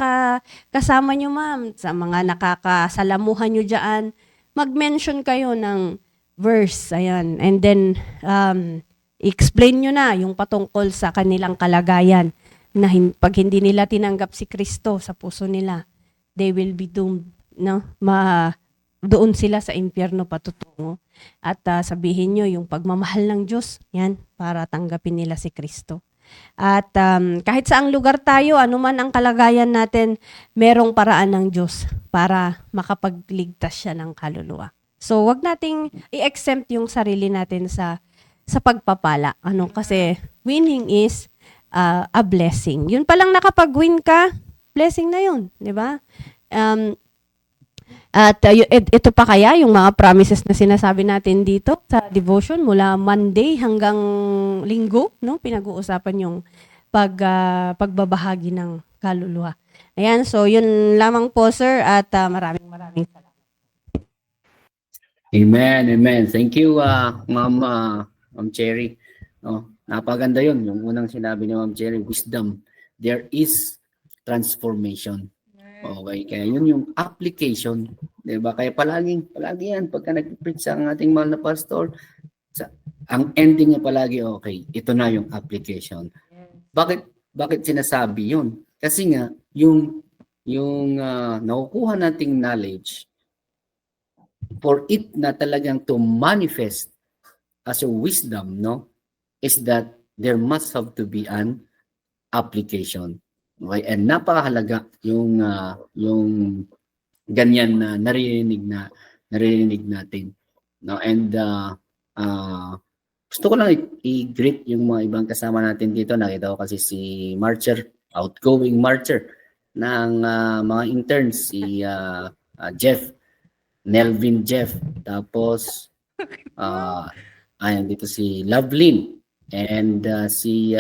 Speaker 3: kasama nyo, ma'am, sa mga nakakasalamuhan nyo dyan, mag-mention kayo ng verse, ayan. And then, explain nyo na yung patungkol sa kanilang kalagayan na pag hindi nila tinanggap si Kristo sa puso nila, they will be doomed, no? Doon sila sa impyerno patutungo. At sabihin nyo yung pagmamahal ng Diyos, yan, para tanggapin nila si Kristo. At kahit saang lugar tayo, anuman ang kalagayan natin, merong paraan ng Diyos para makapagligtas siya ng kaluluwa. So, wag nating i-exempt yung sarili natin sa pagpapala. Kasi winning is a blessing. Yun palang nakapag-win ka, blessing na yun, di ba? At ito pa kaya yung mga promises na sinasabi natin dito sa devotion mula Monday hanggang Linggo, no? Pinag-uusapan yung pagbabahagi ng kaluluwa. Ayan, so yun lamang po, sir, at maraming salamat.
Speaker 4: Amen. Thank you, Ma'am Cherry. Napaganda yun. Yung unang sinabi ni Ma'am Cherry, wisdom. There is transformation. Okay, kaya yun yung application, 'di ba? Kaya palagi yan pagka nag-preach ang ating mahal na pastor, ang ending niya palagi okay, ito na yung application. Bakit sinasabi yun? Kasi nga yung nakukuha nating knowledge, for it na talagang to manifest as a wisdom, no, is that there must have to be an application. Okay, and napakahalaga yung ganyan na naririnig natin, no? And gusto ko lang i-greet yung mga ibang kasama natin dito. Nakita ko kasi si Marcher, outgoing Marcher ng mga interns, si Nelvin Jeff, tapos ayan dito si Lovelyn, and si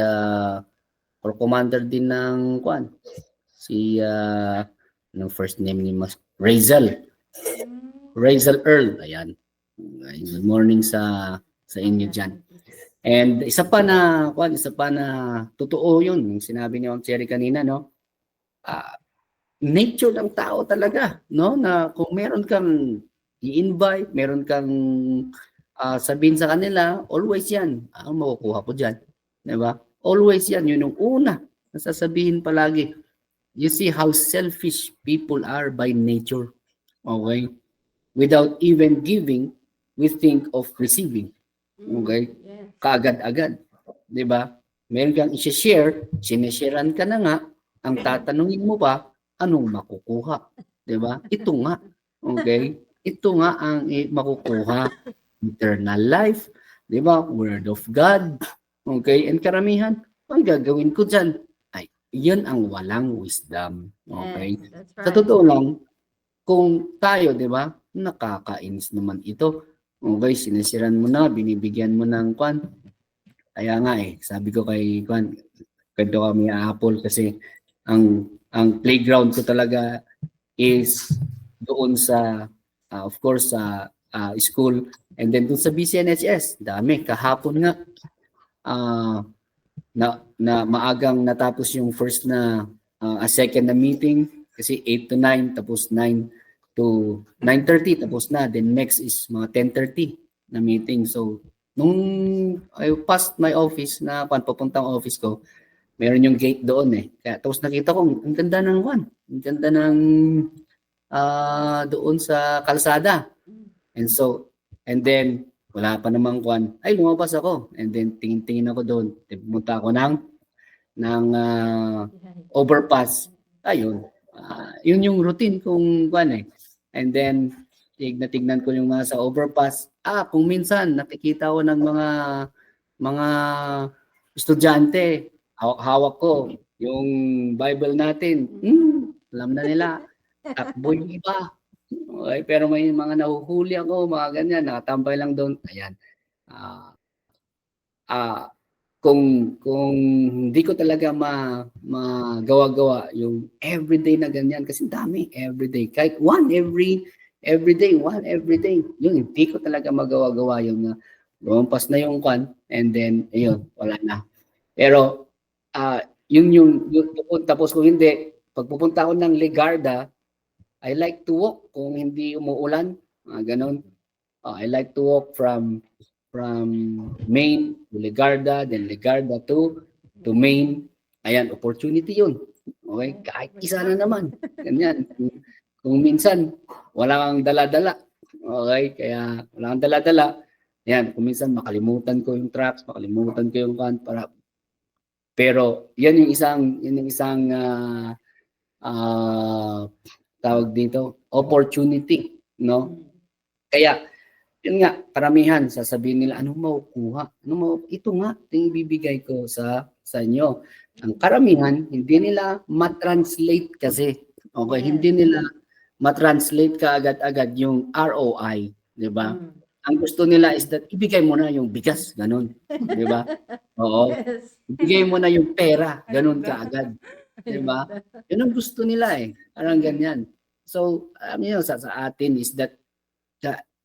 Speaker 4: or commander din ng si anong first name ni Razel Earl. Ayan, good morning sa inyo diyan. And isa pa na totoo yun yung sinabi ni Ma'am Cherry kanina, no? Nature ng tao talaga, no, na kung meron kang i-invite, meron kang sabihin sa kanila, always yan ang makukuha ko diyan, di ba? Always yan, yun yung una nasasabihin palagi. You see how selfish people are by nature. Okay? Without even giving, we think of receiving. Okay? Kaagad-agad. Diba? Meron kang i-share, sinesharean ka na nga, ang tatanungin mo pa, anong makukuha? Diba? Ito nga. Okay? Ito nga ang makukuha. Eternal life. Diba? Word of God. Okay, and karamihan, ang gagawin ko dyan, ay, yun ang walang wisdom. Okay?
Speaker 3: Yes, that's right.
Speaker 4: Sa totoo lang, kung tayo, di ba, nakakainis naman ito. Okay, sinisiran mo na, binibigyan mo ng kwan. Kaya nga sabi ko kay kwan, kwento kami Apple kasi ang playground ko talaga is doon sa of course sa school, and then doon sa BCNHS. Dami kahapon nga ah, na maagang natapos yung first na second na meeting kasi 8 to 9, tapos 9 to 9:30 tapos na, then next is mga 10:30 na meeting. So nung I passed my office na papuntang office ko, meron yung gate doon kaya tapos nakita ko ang ganda ng ang ganda ng doon sa kalsada. And so, and then, wala pa namang kwan. Ay, lumabas ako. And then, tingin-tingin ako doon. Pumunta ako ng overpass. Ayun. Yun yung routine kong kwan And then, tignan ko yung mga sa overpass. Kung minsan, nakikita ko ng mga estudyante, hawak ko yung Bible natin. Alam na nila. Takbo yung iba. Okay, pero may mga nahuhuli ako, mga ganyan, nakatambay lang doon. Ayan. Ah, ah, kung hindi ko talaga magawa-gawa yung everyday na ganyan kasi dami everyday. Kahit one every day. Yun, hindi ko talaga magawa-gawa yung lumampas na yung kwan and then ayun, wala na. Pero yung tapos kung hindi, pagpupunta ako ng Legarda, I like to walk kung hindi umuulan, ganon. I like to walk from Main to Legarda, then Legarda to Main. Ayan, opportunity yun. Okay, kahit isa na naman. Ganyan. Kung minsan, wala kang dala-dala. Okay, kaya wala kang dala-dala. Ayan, kung minsan makalimutan ko yung tracks, makalimutan ko yung kan para. Pero yan yung isang tawag dito, opportunity, no? Kaya, yun nga, karamihan, sasabihin nila, anong makukuha? Ito nga, yung ibibigay ko sa inyo. Ang karamihan, hindi nila matranslate kasi. Okay, hindi nila matranslate ka agad-agad yung ROI, di ba? Ang gusto nila is that ibigay mo na yung bigas, ganun. Di ba? Oo. Ibigay mo na yung pera, ganun ka agad. Di ba? Yun ang gusto nila Parang ganyan. So, sa atin is that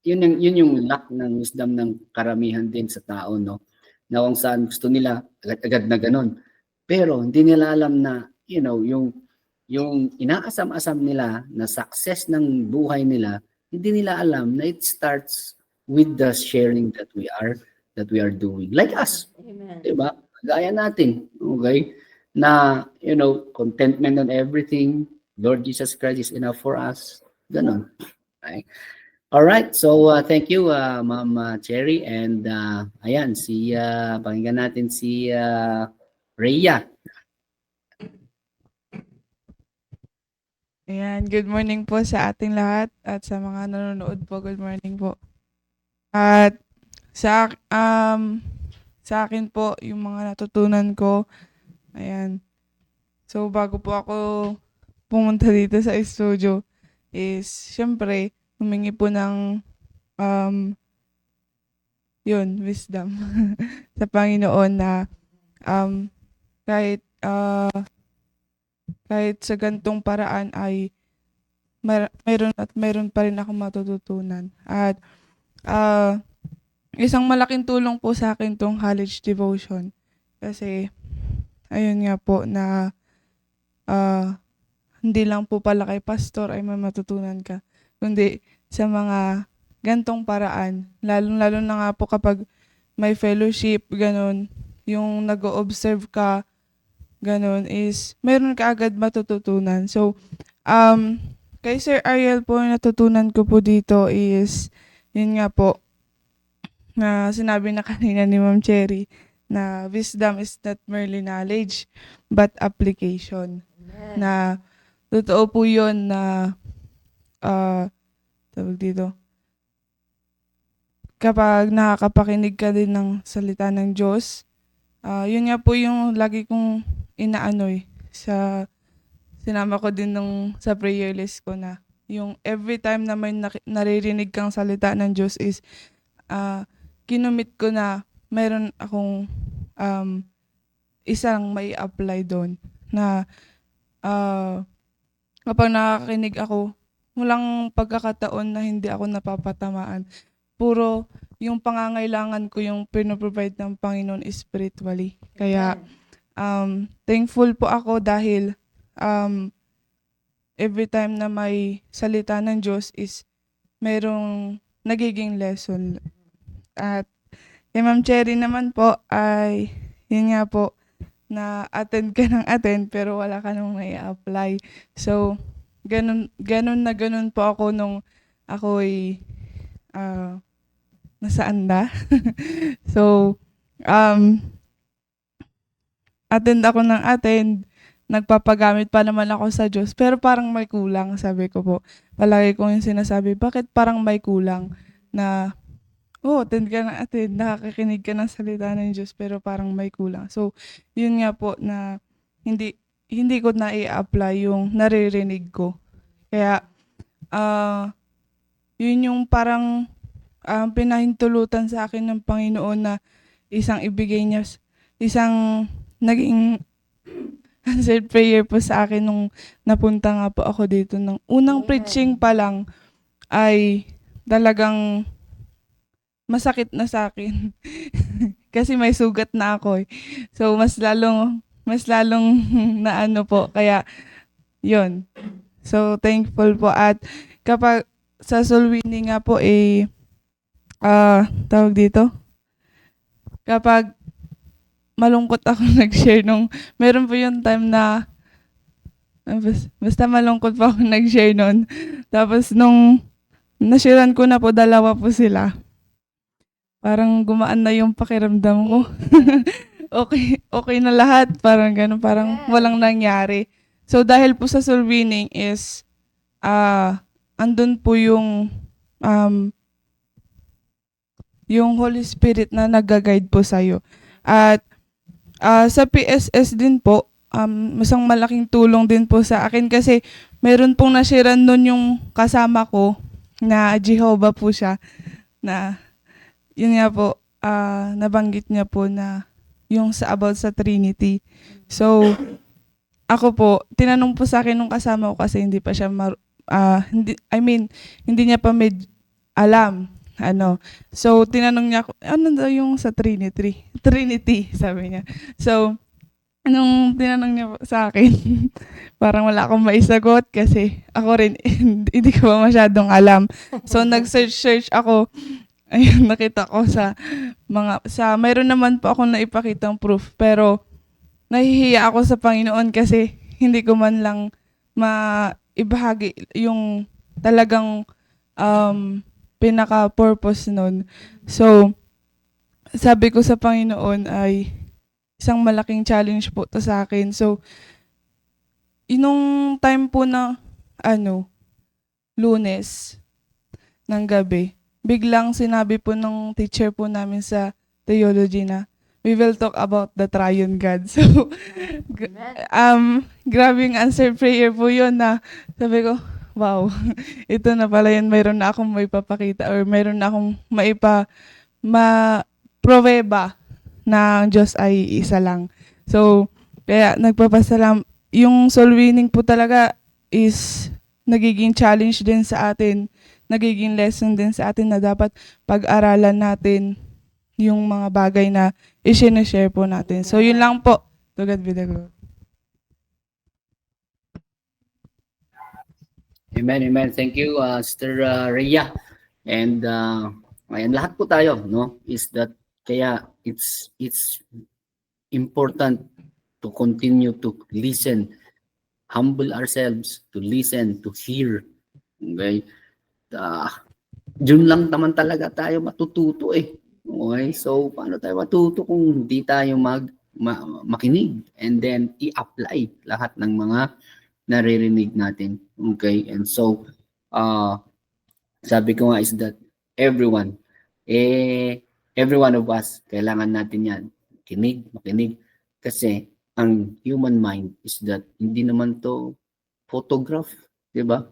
Speaker 4: yun yung lack ng wisdom ng karamihan din sa tao, no? Na kung saan gusto nila agad-agad na ganun. Pero hindi nila alam na, yung inaasam-asam nila na success ng buhay nila, hindi nila alam na it starts with the sharing that we are doing. Like us.
Speaker 3: Amen.
Speaker 4: Diba? Gaya natin. Okay? Na, contentment on everything. Lord Jesus Christ is enough for us. Ganon. Okay? All right. So, thank you, Ma'am Cherry. And, ayan, pakinggan natin si Rhea.
Speaker 5: Ayan, good morning po sa ating lahat at sa mga nanonood po, good morning po. At sa akin po, yung mga natutunan ko, ayan. So, bago po ako pumunta dito sa studio is, syempre, humingi po ng, wisdom sa Panginoon na kahit sa gantong paraan ay mayroon pa rin akong matututunan. At isang malaking tulong po sa akin tong college devotion. Kasi, ayun nga po na hindi lang po pala kay pastor ay may matutunan ka, kundi sa mga gantong paraan. Lalo na nga po kapag may fellowship, ganun, yung nag-o-observe ka, ganun, is meron ka agad matututunan. So, kay Sir Ariel po, natutunan ko po dito is, yun nga po, na sinabi na kanina ni Ma'am Cherry, na wisdom is not merely knowledge, but application.
Speaker 3: Amen.
Speaker 5: Na, totoo po yun na, tawag dito, kapag nakakapakinig ka din ng salita ng Diyos, yun nga po yung lagi kong inaanoy sa sinama ko din sa prayer list ko na yung every time na may naririnig kang salita ng Diyos is kinumit ko na meron akong isang may apply doon na kapag nakakinig ako, walang pagkakataon na hindi ako napapatamaan. Puro yung pangangailangan ko yung pinoprovide ng Panginoon spiritually. Kaya thankful po ako dahil every time na may salita ng Diyos is merong nagiging lesson. At kay Ma'am Cherry naman po ay yun nga po, na attend ka ng attend pero wala ka nung apply. So, ganun po ako nung ako'y nasaan na. So, attend ako ng attend, nagpapagamit pa naman ako sa Diyos, pero parang may kulang, sabi ko po. Palagi ko yung sinasabi, bakit parang may kulang na attend ka ng attend, nakakikinig ka ng salita ng Diyos, pero parang may kulang. So, yun nga po na hindi ko na i-apply yung naririnig ko. Kaya, yun yung parang pinahintulutan sa akin ng Panginoon na isang naging answered prayer po sa akin nung napunta nga po ako dito. Ng unang preaching pa lang ay talagang masakit na sa akin. Kasi may sugat na ako eh. So, mas lalong na ano po. Kaya, yun. So, thankful po. At kapag sa soul winning nga po tawag dito, kapag malungkot ako nag-share meron po yung time na basta malungkot pa ako nag-share nun. Tapos nung nasharean ko na po, 2 po sila. Parang gumaan na yung pakiramdam ko. Okay na lahat. Parang ganun, parang walang nangyari. So, dahil po sa soul winning is, andun po yung Holy Spirit na nag-guide po sa'yo. At, sa PSS din po, masang malaking tulong din po sa akin kasi meron pong nasharean nun yung kasama ko na Jehovah po siya na yun nga po, nabanggit niya po na yung about sa Trinity. So, ako po, tinanong po sa akin nung kasama ko kasi hindi pa siya, hindi niya pa alam. So, tinanong niya ako, ano daw yung sa Trinity? Trinity, sabi niya. So, nung tinanong niya po sa akin, parang wala akong maisagot kasi ako rin, hindi ko pa masyadong alam. So, nag-search ako. Ayun, nakita ko mayroon naman po akong naipakitang proof, pero nahihiya ako sa Panginoon kasi hindi ko man lang maibahagi yung talagang pinaka-purpose nun. So, sabi ko sa Panginoon ay isang malaking challenge po to sa akin. So, inong time po na Lunes ng gabi, biglang sinabi po ng teacher po namin sa theology na we will talk about the triune God. So, grabing answered prayer po yun na sabi ko, wow, ito na pala yun, mayroon na akong maipapakita or mayroon na akong pruweba na ang Diyos ay isa lang. So, kaya yung soul winning po talaga is nagiging challenge din sa atin, nagiging lesson din sa atin na dapat pag-aralan natin yung mga bagay na i-share po natin. So, yun lang po. To God be the glory.
Speaker 4: Amen, amen. Thank you, Sister Rhea. And ayan, lahat po tayo, no? Is that kaya it's important to continue to listen, humble ourselves, to listen, to hear. Okay? Diyan lang naman talaga tayo matututo eh. Okay? So, paano tayo matuto kung hindi tayo makinig and then i-apply lahat ng mga naririnig natin. Okay? And so, sabi ko nga is that every one of us, kailangan natin yan. Makinig. Kasi, ang human mind is that hindi naman to photograph, di ba?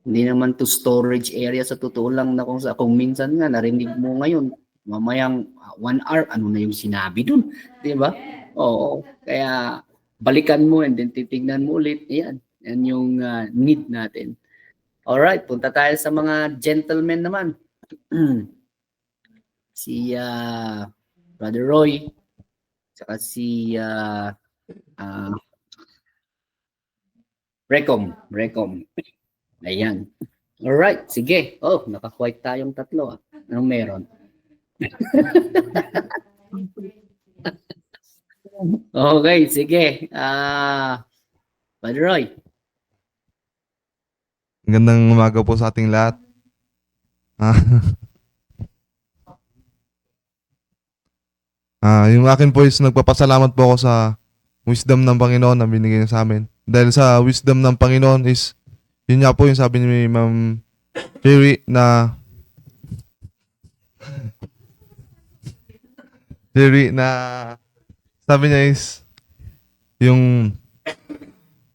Speaker 4: Hindi naman to storage area sa totoo lang na kung minsan nga narinig mo ngayon, mamayang 1 hour, ano na yung sinabi dun, di ba? Oo, kaya balikan mo and then titignan mo ulit. Yan yung need natin. Alright, punta tayo sa mga gentlemen naman. Si Brother Roy, saka si Recom. Ayan. Alright, sige. Oh, naka-white tayong tatlo. Anong meron? Okay, sige. Brother Roy.
Speaker 6: Magandang umaga po sa ating lahat. Yung akin po is nagpapasalamat po ako sa wisdom ng Panginoon na binigay niya sa amin. Dahil sa wisdom ng Panginoon is, yun nga po yung sabi ni Ma'am Jerry na sabi niya is yung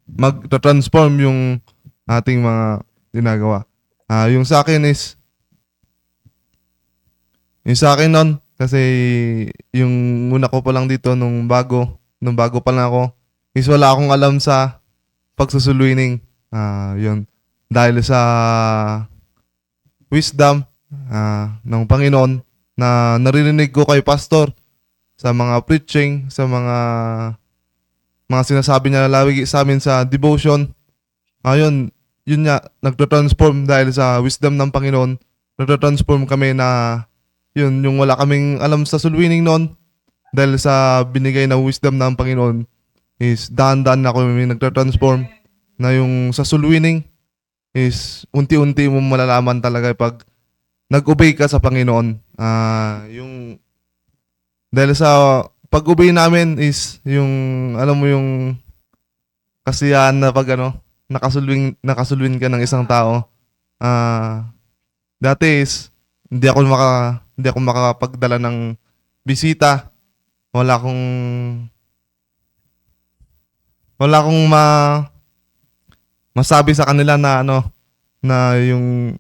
Speaker 6: mag-transform yung ating mga ginagawa. Yung sa akin is nun kasi yung una ko pa lang dito nung bago pa lang ako is wala akong alam sa pagsusuluining. Yun. Dahil sa wisdom ng Panginoon na naririnig ko kay pastor sa mga preaching, sa mga sinasabi niya lagi sa amin sa devotion. Yun nga, nagtatransform dahil sa wisdom ng Panginoon. Nagtatransform kami na yung wala kaming alam sa sulwining noon. Dahil sa binigay na wisdom ng Panginoon is dahan-dahan na kami nagtatransform na yung sa sulwining is unti-unti mo malalaman talaga pag nag-obey ka sa Panginoon. Dahil sa pag-obey namin is yung, alam mo yung kasiyahan na pag nakasulwing ka ng isang tao. Dati is hindi ako makapagdala ng bisita. Wala akong masabi sa kanila na na yung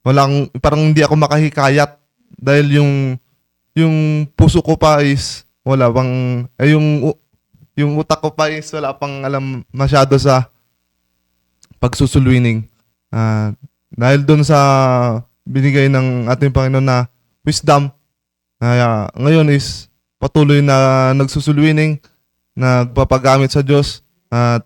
Speaker 6: parang hindi ako makahikayat dahil yung puso ko pa is wala pang yung utak ko pa is wala pang alam masyado sa pagsusulwining. Dahil doon sa binigay ng ating Panginoon na wisdom, ngayon is patuloy na nagsusulwining, nagpapagamit sa Diyos, at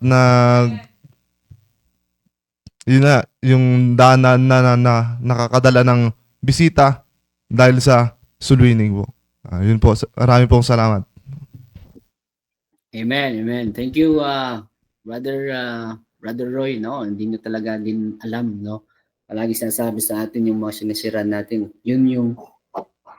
Speaker 6: yun na, yung daanan na nakakadala ng bisita dahil sa sulwining po. Yun po, marami pong salamat.
Speaker 4: Amen. Thank you, Brother Roy, no? Hindi nyo talaga din alam, no? Palagi sinasabi sa atin yung mga sinisiran natin. Yun yung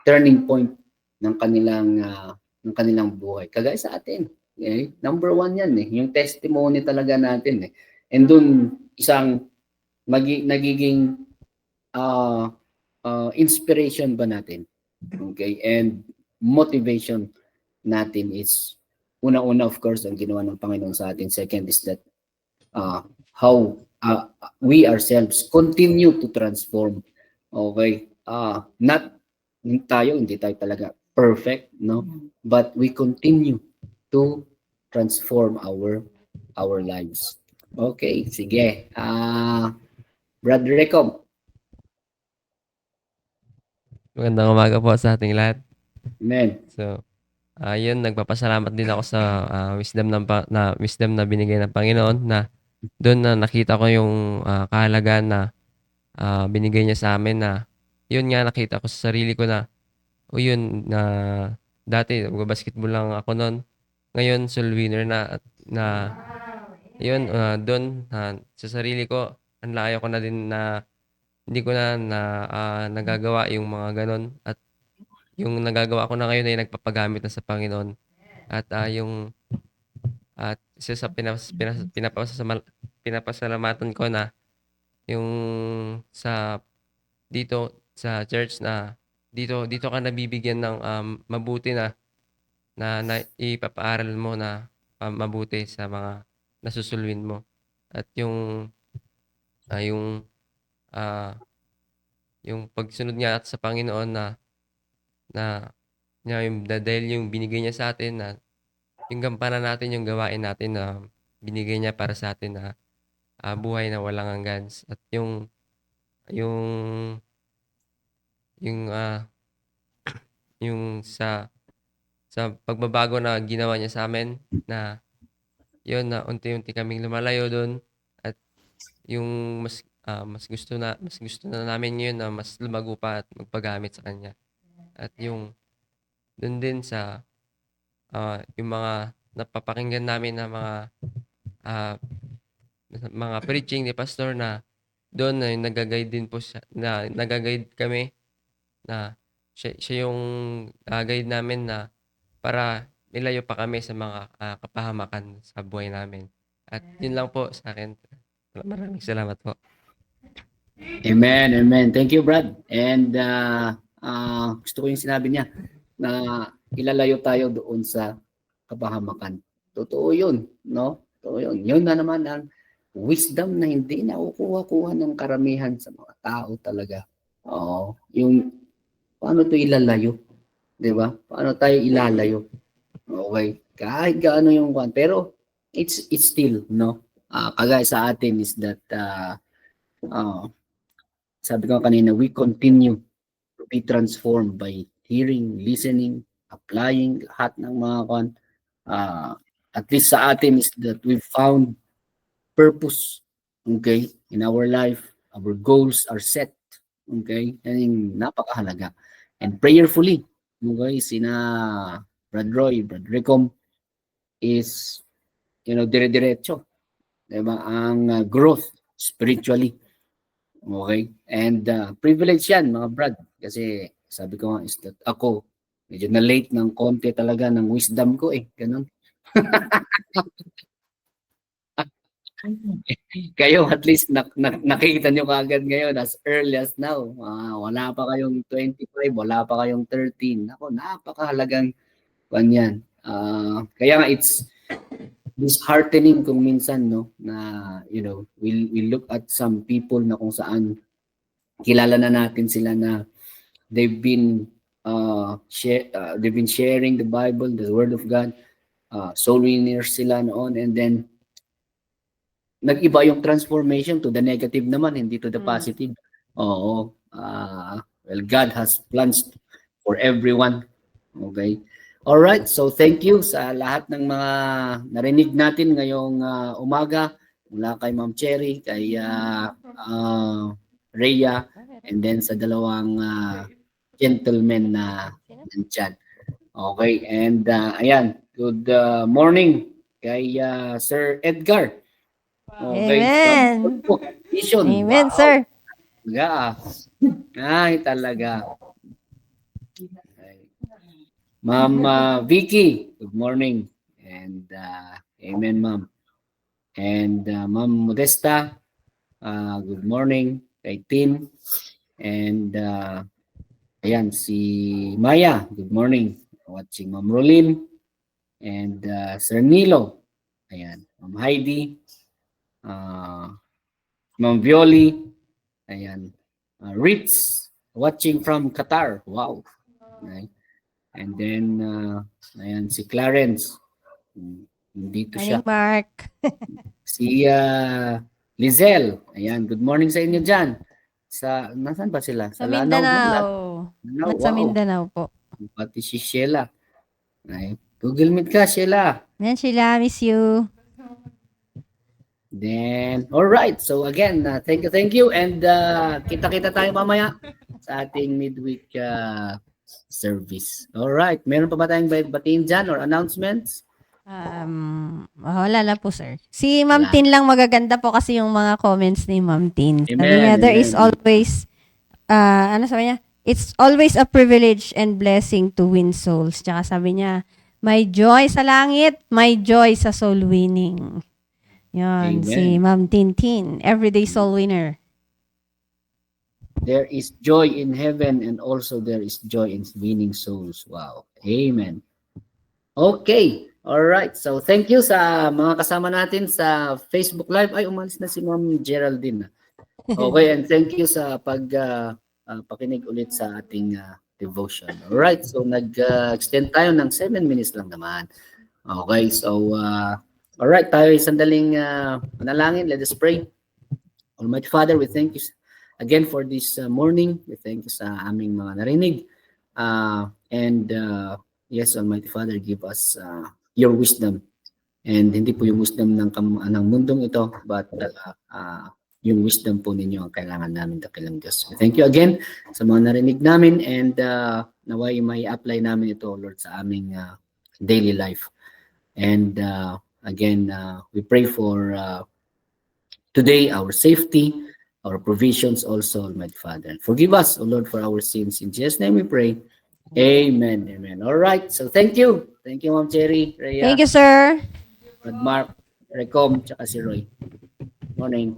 Speaker 4: turning point ng kanilang buhay. Kagaya sa atin. Okay? Number 1 yan eh. Yung testimony talaga natin eh. And dun, isang nagiging inspiration ba natin? Okay? And motivation natin is una-una, of course, ang ginawa ng Panginoon sa atin. Second is that how we ourselves continue to transform. Okay? Hindi tayo talaga perfect, no? But we continue to transform our lives. Okay, sige. Brother Recom.
Speaker 7: Magandang umaga po sa ating lahat.
Speaker 4: Amen.
Speaker 7: So, yun, nagpapasalamat din ako sa wisdom na binigay ng Panginoon na doon na nakita ko yung kahalagaan na binigay niya sa amin na yun nga nakita ko sa sarili ko na yun na dati basketball lang ako noon. Ngayon soul winner na yun doon sa sarili ko ang layo ko na din na hindi ko na nagagawa yung mga ganon at yung nagagawa ko na ngayon ay nagpapagamit na sa Panginoon. At isa sa pinapasalamatan ko na yung dito sa church na dito ka nabibigyan ng mabuti na ipapaaral mo na mabuti sa mga nasusulwin mo. At yung yung pagsunod nga sa Panginoon na dahil yung binigay niya sa atin na yung gampanan natin yung gawain natin na binigay niya para sa atin na buhay na walang hanggan at yung yung yung sa pagbabago na ginawa niya sa amin na yun na unti-unti kaming lumalayo doon at yung mas gusto na namin ngayon na mas lumago pa at magpagamit sa kanya. At yung doon din sa yung mga napapakinggan namin na mga preaching ni pastor na doon na nag-guide din po siya na nag-guide kami na siya yung guide namin na para ilayo pa kami sa mga kapahamakan sa buhay namin. At yun lang po sa akin. Maraming salamat po.
Speaker 4: Amen, amen. Thank you, Brad. And gusto ko yung sinabi niya na ilalayo tayo doon sa kapahamakan. Totoo yun, no? Totoo yun. Yun na naman ang wisdom na hindi nakukuha-kuha ng karamihan sa mga tao talaga. Oo. Yung paano to ilalayo? 'Di ba? Paano tayo ilalayo? Okay. Kahit gaano yung kwan. Pero it's still, no? Kagaya sa atin is that sabi ko kanina, we continue to be transformed by hearing, listening, applying lahat ng mga kwan. At least sa atin is that we found purpose, okay, in our life. Our goals are set, okay, and napakahalaga. And prayerfully, okay, sina Brad Roy, Brad Recom is, dire-diretso, diba, ang growth spiritually. Okay? And privilege yan, mga Brad. Kasi sabi ko nga is that ako, medyo na-late ng konti talaga ng wisdom ko Ganun. Kayo at least nakikita nyo kaagad ngayon as early as now. Wala pa kayong 25, wala pa kayong 13. Ako, napakahalagang kanyan. Kaya nga it's disheartening kung minsan, no, na we look at some people na kung saan kilala na natin sila na they've been sharing the Bible, the Word of God, soul winners sila noon, and then nag-iba yung transformation to the negative naman, hindi to the positive. Oo. Well, God has plans for everyone. Okay. All right, so thank you sa lahat ng mga narinig natin ngayong umaga mula kay Ma'am Cherry, kay Rhea, and then sa dalawang gentlemen na nandyan. Okay, and ayan, good morning kay Sir Edgar. Okay,
Speaker 3: Amen. Amen,
Speaker 4: wow.
Speaker 3: sir.
Speaker 4: Ay, talaga. Ma'am Vicky, good morning. And amen, ma'am. And Ma'am Modesta, good morning. Kay Tin. And ayan, si Maya, good morning. Watching Ma'am Rolin. And Sir Nilo. Ayan, Ma'am Heidi. Ma'am Violi. Ayan. Ritz, watching from Qatar. Wow. Okay. And then, ayan, si Clarence. Dito siya.
Speaker 3: Mark.
Speaker 4: Si Lizelle. Ayan, good morning sa inyo dyan. Nasaan ba sila?
Speaker 3: Sa Mindanao.
Speaker 4: Wow.
Speaker 3: Sa Mindanao po.
Speaker 4: Pati si Sheila. Ay, Google Meet ka, Sheila.
Speaker 3: Yan, Sheila. Miss you.
Speaker 4: Then, all right. So again, thank you. And kita-kita tayo mamaya sa ating midweek service. All right. Meron pa ba tayong batiin dyan or announcements?
Speaker 3: Wala na po, sir. Si Ma'am Tin lang magaganda po kasi yung mga comments ni Ma'am Tin. Sabi niya, there is always, ano sabi niya? It's always a privilege and blessing to win souls. Tsaka sabi niya, may joy sa langit, may joy sa soul winning. Yan,
Speaker 4: Amen.
Speaker 3: si Ma'am Tintin, everyday soul winner.
Speaker 4: There is joy in heaven and also there is joy in winning souls. Wow. Amen. Okay. All right. So thank you sa mga kasama natin sa Facebook Live. Ay, umalis na si Ma'am Geraldine. Okay, and thank you sa pakinig ulit sa ating devotion. Alright, so nag-extend tayo ng 7 minutes lang naman. Okay, so alright, tayo sandaling manalangin. Let us pray. Almighty Father, we thank you again for this morning. We thank you sa aming mga narinig. And yes, Almighty Father, give us your wisdom. And hindi po yung wisdom ng mundong ito, but yung wisdom po ninyo ang kailangan namin, dakilang Diyos. We thank you again sa mga narinig namin, and naway may apply namin ito, Lord, sa aming daily life. And again, we pray for today, our safety, our provisions also, Almighty Father. Forgive us, O Lord, for our sins. In Jesus' name we pray. Amen. Amen. All right. So thank you. Thank you, Ma'am Cherry, Rhea,
Speaker 3: Thank you, sir.
Speaker 4: Brad Mark, Recom, tsaka si Roy. Morning.